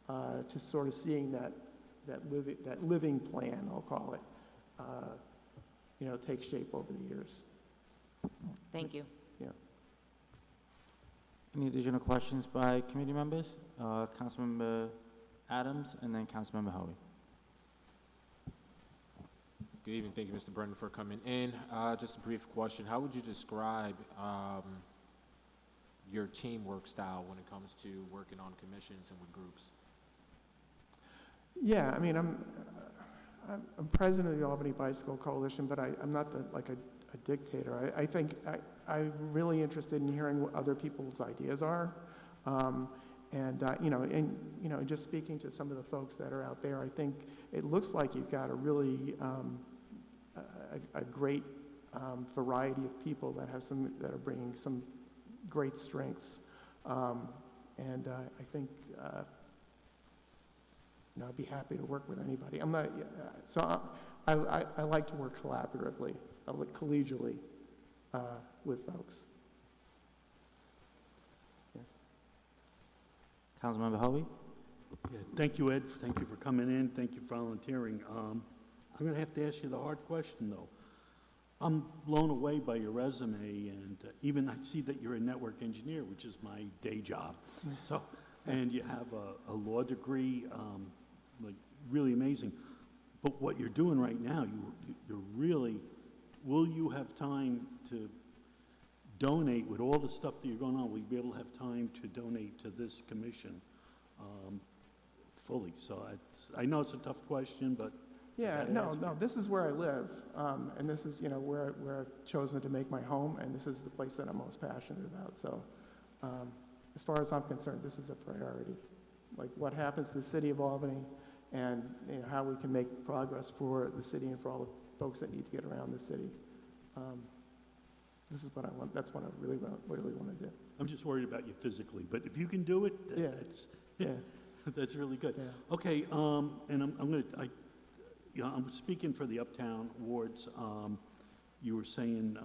to sort of seeing that living plan, I'll call it, take shape over the years. Thank you. Yeah. Any additional questions by committee members? Councilmember Adams and then Councilmember Hoey. Good evening. Thank you, Mr. Brennan, for coming in. Just a brief question. How would you describe your teamwork style when it comes to working on commissions and with groups? Yeah, I mean, I'm president of the Albany Bicycle Coalition, but I'm not a dictator. I think I'm really interested in hearing what other people's ideas are. Just speaking to some of the folks that are out there, I think it looks like you've got a really a great variety of people that are bringing some great strengths, I think I'd be happy to work with anybody. I'm not I like to work collaboratively, collegially with folks. Councilmember Hoey. Yeah, thank you, Ed. Thank you for coming in. Thank you for volunteering. I'm going to have to ask you the hard question, though. I'm blown away by your resume, and even I see that you're a network engineer, which is my day job. So, and you have a law degree, really amazing. But what you're doing right now, you're really, will you have time to donate with all the stuff that you're going on? Will you be able to have time to donate to this commission fully? So I know it's a tough question, but yeah, no, this is where I live, and this is where I've chosen to make my home, and this is the place that I'm most passionate about. So, as far as I'm concerned, this is a priority. Like what happens to the city of Albany, and how we can make progress for the city and for all the folks that need to get around the city. This is what I want. That's what I really want to do. I'm just worried about you physically, but if you can do it, yeah, that's really good. Yeah. Okay, and I'm speaking for the Uptown wards. You were saying,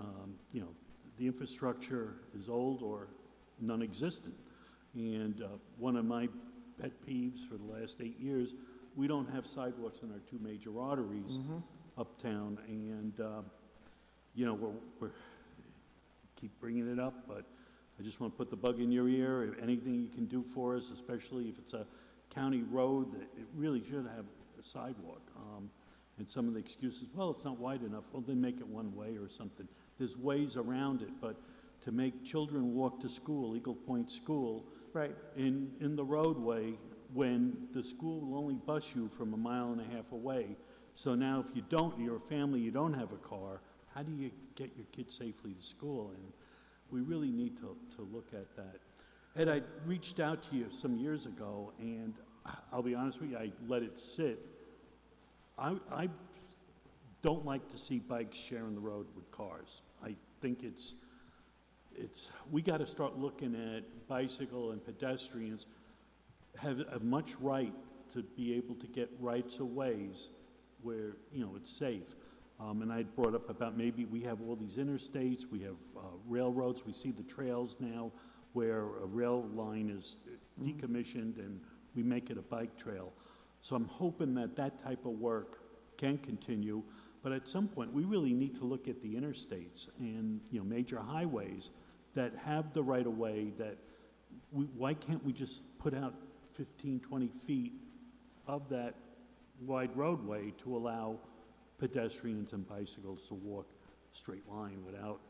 the infrastructure is old or non-existent, and one of my pet peeves for the last 8 years, we don't have sidewalks in our two major arteries uptown, and we're keep bringing it up, but I just want to put the bug in your ear. If anything you can do for us, especially if it's a county road, it really should have a sidewalk. And some of the excuses, well, it's not wide enough. Well, then make it one way or something. There's ways around it, but to make children walk to school, Eagle Point School, right, in the roadway, when the school will only bus you from 1.5 miles away. So now if you're a family, you don't have a car, how do you get your kids safely to school? And we really need to look at that. Ed, I reached out to you some years ago, and I'll be honest with you, I let it sit. I don't like to see bikes sharing the road with cars. I think we got to start looking at bicycle and pedestrians have a much right to be able to get rights of ways where, it's safe. And I brought up about maybe we have all these interstates, we have railroads, we see the trails now where a rail line is decommissioned and we make it a bike trail. So I'm hoping that that type of work can continue, but at some point, we really need to look at the interstates and, you know, major highways that have the right-of-way that, why can't we just put out 15, 20 feet of that wide roadway to allow pedestrians and bicycles to walk straight line without,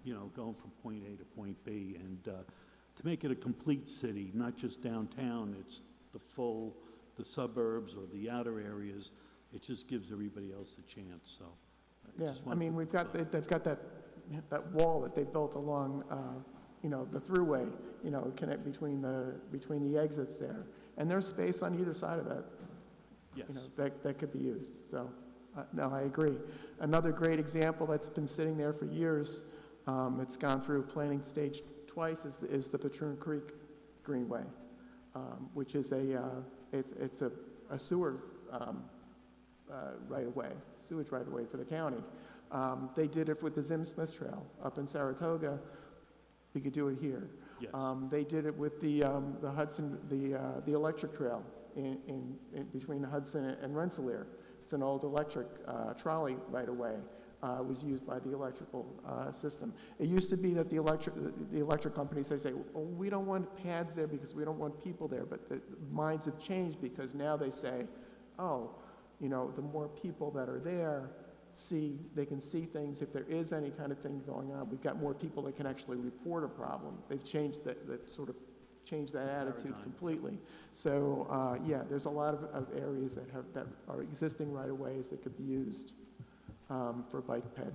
you know, going from point A to point B, and to make it a complete city, not just downtown, it's the suburbs or the outer areas. It just gives everybody else a chance, so. Yeah, I mean, they've got that wall that they built along, you know, the thruway, you know, connect between the exits there. And there's space on either side of that, Yes. you know, that could be used. So, no, I agree. Another great example that's been sitting there for years, it's gone through planning stage twice, is the Patroon Creek Greenway, which is it's a sewer right-of-way, sewage right-of-way for the county. They did it with the Zim Smith Trail up in Saratoga. We could do it here. Yes. They did it with the Hudson, the electric trail in between Hudson and Rensselaer. It's an old electric trolley right-of-way. It was used by the electrical system. It used to be that the electric companies, they say, well, we don't want pads there because we don't want people there. But the minds have changed, because now they say, oh, you know, the more people that are there, they can see things. If there is any kind of thing going on, we've got more people that can actually report a problem. They've changed that sort of changed that attitude completely. So yeah, there's a lot of areas that are existing right-of-ways that could be used for bike ped.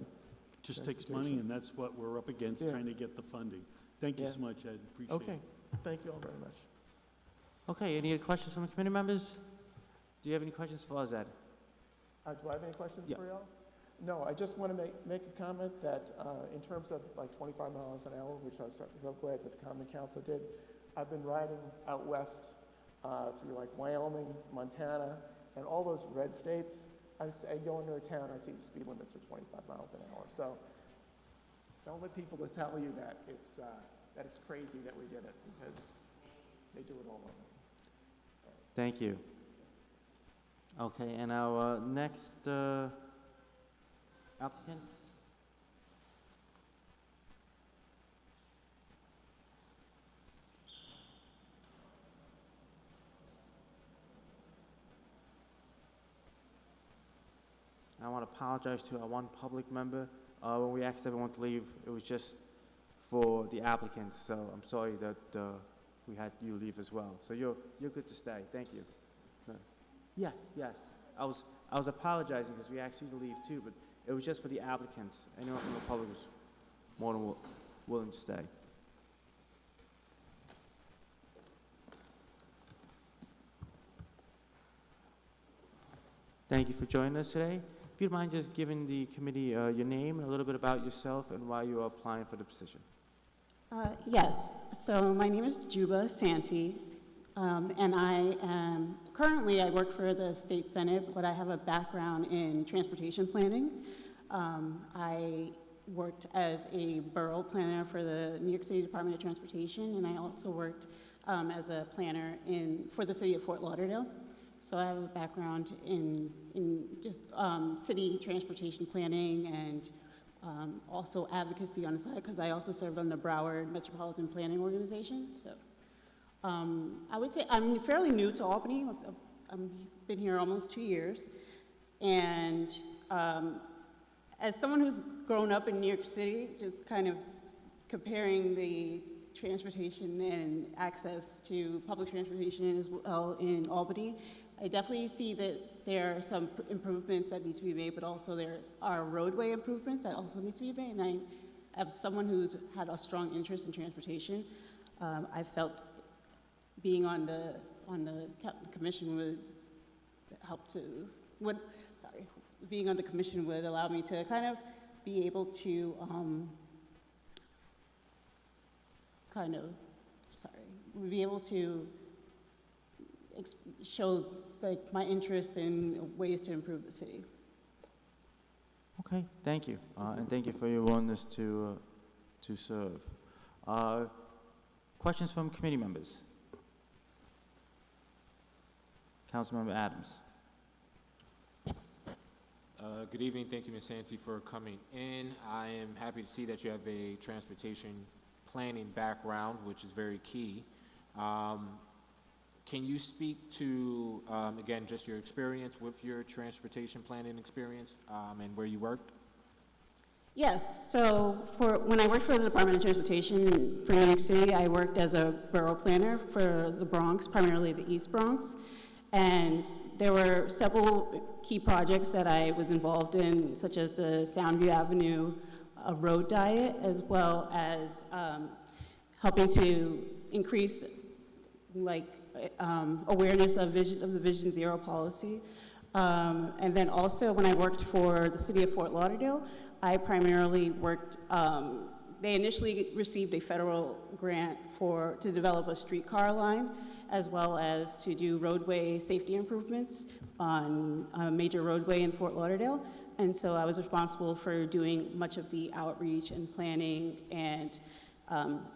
Just takes money, and that's what we're up against, trying to get the funding. Thank you so much, Ed. Appreciate it. Okay, thank you all very much. Okay, any other questions from the committee members? Do you have any questions for us, Ed? Do I have any questions for y'all? No, I just want to make a comment that in terms of like 25 miles an hour, which I was so glad that the Common Council did, I've been riding out west through like Wyoming, Montana, and all those red states. I go into a town, I see the speed limits are 25 miles an hour. So don't let people tell you that it's crazy that we did it, because they do it all over. Thank you. Okay, and our next applicant? I want to apologize to our one public member. When we asked everyone to leave, it was just for the applicants, so I'm sorry that we had you leave as well. So you're good to stay. Thank you. Yes, yes. I was apologizing because we asked you to leave too, but it was just for the applicants. Anyone from the public was more than willing to stay. Thank you for joining us today. If you'd mind just giving the committee your name and a little bit about yourself and why you are applying for the position. Yes, so my name is Juba Santi, and I am, currently I work for the State Senate, but I have a background in transportation planning. I worked as a borough planner for the New York City Department of Transportation, and I also worked as a planner for the city of Fort Lauderdale. So I have a background in just city transportation planning and also advocacy on the side, because I also served on the Broward Metropolitan Planning Organization. So I would say I'm fairly new to Albany. I've been here almost 2 years. And as someone who's grown up in New York City, just kind of comparing the transportation and access to public transportation as well in Albany, I definitely see that there are some improvements that need to be made, but also there are roadway improvements that also need to be made. And I, as someone who's had a strong interest in transportation, I felt being on the commission would help to, being on the commission would allow me to kind of be able to be able to show my interest in ways to improve the city. Okay, thank you, and thank you for your willingness to serve. Questions from committee members? Councilmember Adams. Good evening. Thank you, Ms. Santee, for coming in. I am happy to see that you have a transportation planning background, which is very key. Can you speak to, again, just your experience with your transportation planning experience and where you worked? Yes, so when I worked for the Department of Transportation for New York City, I worked as a borough planner for the Bronx, primarily the East Bronx. And there were several key projects that I was involved in, such as the Soundview Avenue road diet, as well as helping to increase awareness of the Vision Zero policy. And then also when I worked for the city of Fort Lauderdale, I primarily worked, they initially received a federal grant to develop a streetcar line, as well as to do roadway safety improvements on a major roadway in Fort Lauderdale. And so I was responsible for doing much of the outreach and planning and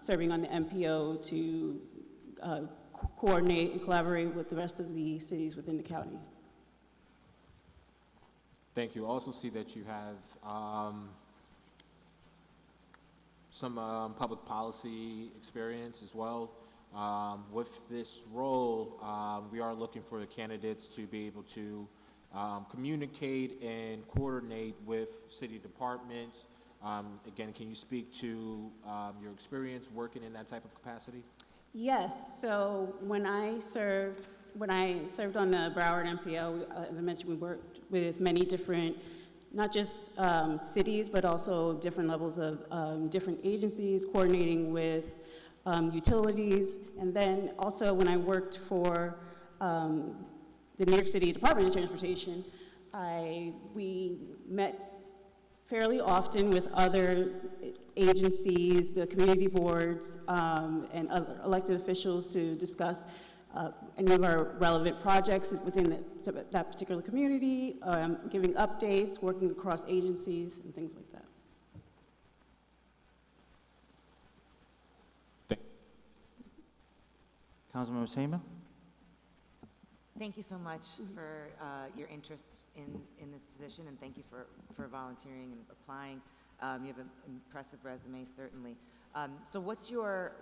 serving on the MPO to coordinate and collaborate with the rest of the cities within the county. Thank you. Also see that you have some public policy experience as well. With this role, we are looking for the candidates to be able to communicate and coordinate with city departments. Again, can you speak to your experience working in that type of capacity? Yes, so when I served on the Broward MPO, as I mentioned, we worked with many different, not just cities, but also different levels of different agencies, coordinating with utilities. And then also when I worked for the New York City Department of Transportation, we met fairly often with other agencies, the community boards, and other elected officials to discuss any of our relevant projects within that particular community, giving updates, working across agencies, and things like that. Councilmember Seaman. Thank you so much for your interest in this position, and thank you for volunteering and applying. You have an impressive resume, certainly. So what's your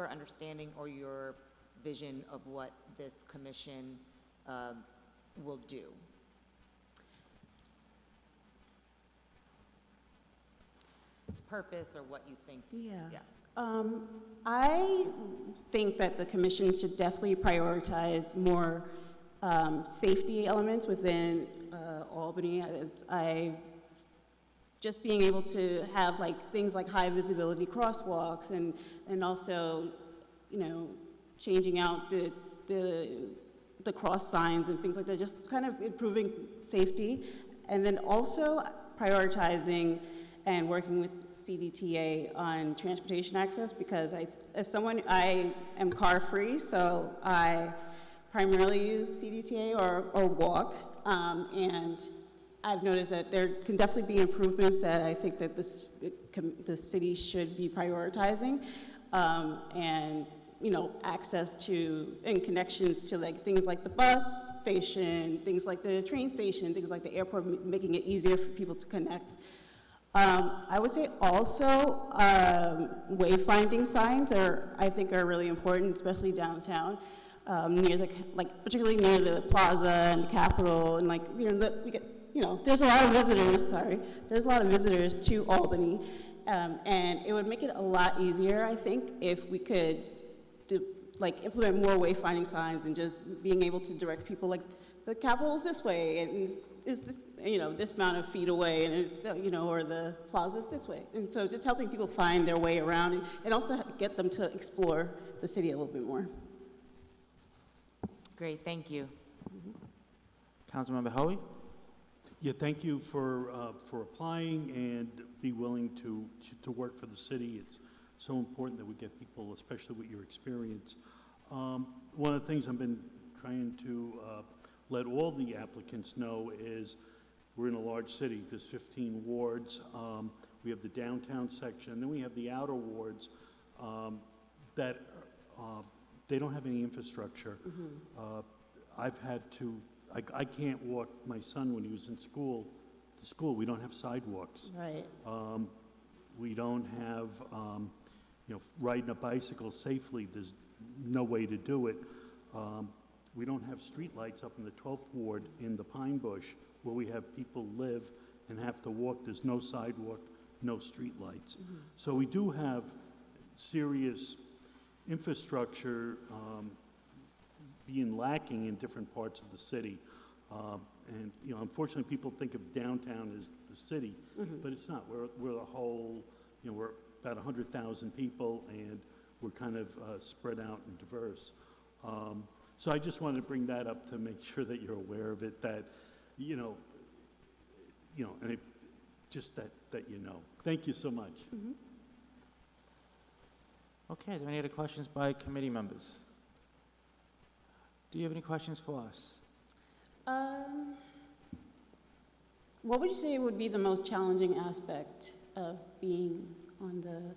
understanding or your vision of what this commission will do? Its purpose or what you think? Yeah. I think that the commission should definitely prioritize more safety elements within Albany. Just being able to have things like high visibility crosswalks and also, changing out the cross signs and things like that, just kind of improving safety. And then also prioritizing and working with CDTA on transportation access, because as someone, I am car free, so I primarily use CDTA or walk, and I've noticed that there can definitely be improvements that I think that the city should be prioritizing, and access to and connections to things like the bus station, things like the train station, things like the airport, making it easier for people to connect. I would say also wayfinding signs I think are really important, especially downtown, near particularly near the plaza and the Capitol, and there's a lot of visitors. There's a lot of visitors to Albany, and it would make it a lot easier, I think, if we could implement more wayfinding signs and just being able to direct people, the Capitol's this way, and is this, this amount of feet away, and it's, or the plaza's this way. And so just helping people find their way around and also get them to explore the city a little bit more. Great, thank you. Councilmember Hoey. Yeah, thank you for applying and be willing to work for the city. It's so important that we get people, especially with your experience. One of the things I've been trying to let all the applicants know is we're in a large city. There's 15 wards. We have the downtown section, and then we have the outer wards that they don't have any infrastructure. I've had to, I can't walk my son when he was in school, to school. We don't have sidewalks. Right. We don't have, riding a bicycle safely, there's no way to do it. We don't have streetlights up in the 12th Ward in the Pine Bush where we have people live and have to walk. There's no sidewalk, no streetlights. So we do have serious infrastructure being lacking in different parts of the city. And, unfortunately, people think of downtown as the city, but it's not. We're a whole, we're about 100,000 people, and we're kind of spread out and diverse. So I just wanted to bring that up to make sure that you're aware of it, that, and it, just that you know. Thank you so much. Okay, are there any other questions by committee members? Do you have any questions for us? What would you say would be the most challenging aspect of being on the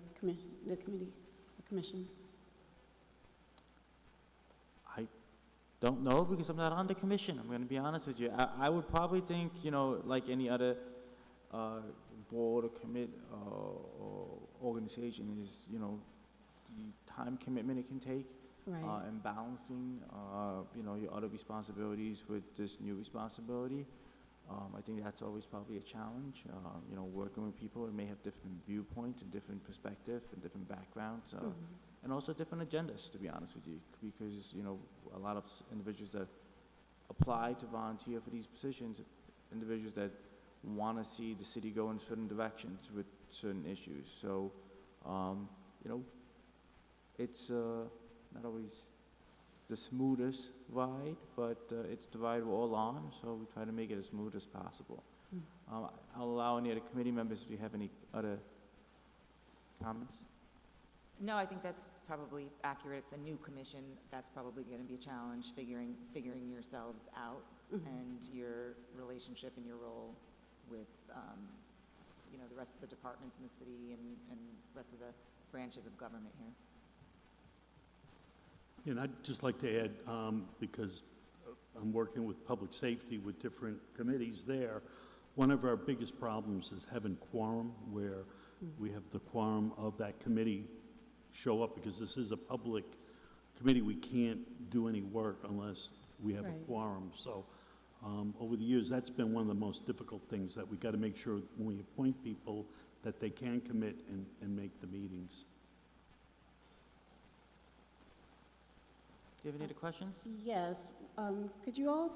commission? I don't know because I'm not on the commission. I'm going to be honest with you. I would probably think, like any other board or commit or organization is, the time commitment it can take. Right. And balancing, your other responsibilities with this new responsibility. I think that's always probably a challenge. Working with people who may have different viewpoints and different perspectives and different backgrounds, and also different agendas, to be honest with you, because, a lot of individuals that apply to volunteer for these positions, individuals that want to see the city go in certain directions with certain issues. So, it's not always the smoothest ride, but it's the ride we're all on, so we try to make it as smooth as possible. I'll allow any other committee members, do you have any other comments? No, I think that's probably accurate. It's a new commission. That's probably going to be a challenge, figuring yourselves out and your relationship and your role with, the rest of the departments in the city and rest of the branches of government here. And I'd just like to add, because I'm working with public safety with different committees there, one of our biggest problems is having quorum, where we have the quorum of that committee show up, because this is a public committee. We can't do any work unless we have a quorum. So over the years, that's been one of the most difficult things, that we got to make sure when we appoint people that they can commit and make the meetings. Do you have any other questions? Yes. Could you all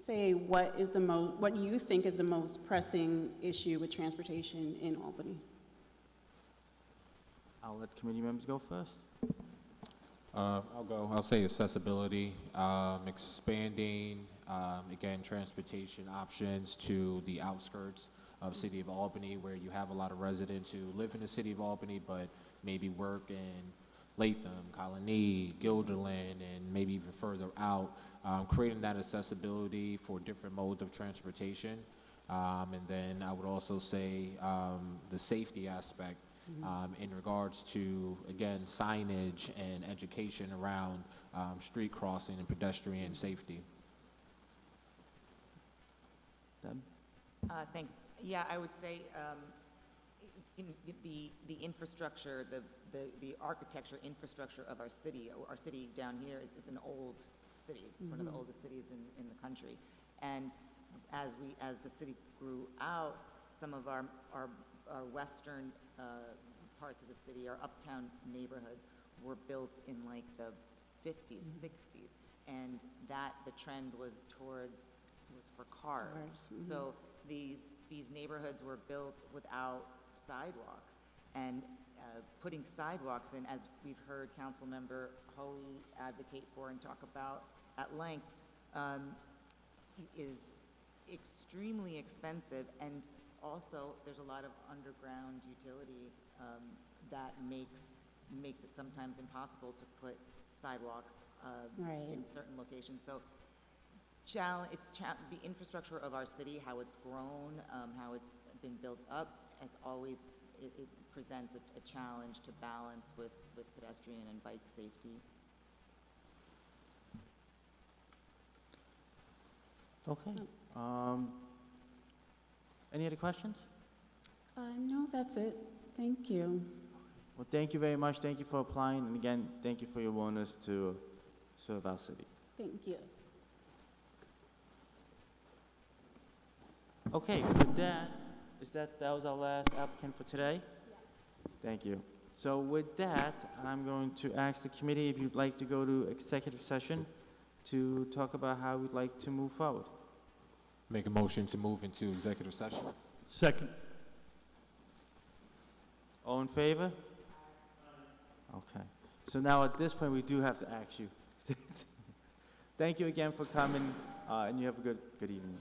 say what you think is the most pressing issue with transportation in Albany? I'll let committee members go first. I'll go. I'll say accessibility, expanding, again, transportation options to the outskirts of City of Albany, where you have a lot of residents who live in the City of Albany, but maybe work in Latham, Colony, Guilderland, and maybe even further out, creating that accessibility for different modes of transportation. And then I would also say the safety aspect in regards to, again, signage and education around street crossing and pedestrian safety. Deb? Thanks. Yeah, I would say the infrastructure, the architecture infrastructure of our city down here is an old city. It's one of the oldest cities in the country. And as the city grew out, some of our western parts of the city, our uptown neighborhoods, were built in like the 50s, 60s, and the trend was for cars. So these neighborhoods were built without sidewalks, and putting sidewalks in, as we've heard Councilmember Hoey advocate for and talk about at length, is extremely expensive, and also there's a lot of underground utility that makes it sometimes impossible to put sidewalks in certain locations. So the infrastructure of our city, how it's grown, how it's been built up, it presents a challenge to balance with pedestrian and bike safety. Okay. Any other questions? No, that's it. Thank you. Well, thank you very much. Thank you for applying. And again, thank you for your willingness to serve our city. Thank you. Okay, with that, that was our last applicant for today? Yes. Thank you. So with that, I'm going to ask the committee if you'd like to go to executive session to talk about how we'd like to move forward. Make a motion to move into executive session. Second. All in favor? Okay. So now at this point, we do have to ask you. Thank you again for coming, and you have a good evening.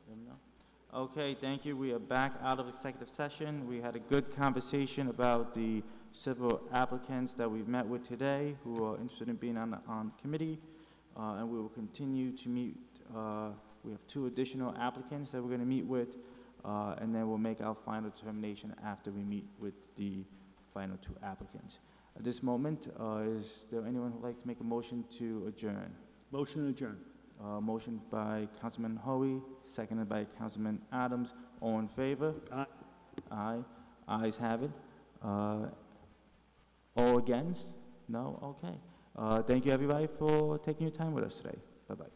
No? Okay, thank you. We are back out of executive session. We had a good conversation about the several applicants that we've met with today who are interested in being on the committee, and we will continue to meet. We have 2 additional applicants that we're going to meet with, and then we'll make our final determination after we meet with the final 2 applicants. At this moment, is there anyone who would like to make a motion to adjourn? Motion to adjourn. Motion by Councilman Hoey, seconded by Councilman Adams. All in favor? Aye. Aye. Ayes have it. All against? No? Okay. Thank you, everybody, for taking your time with us today. Bye-bye.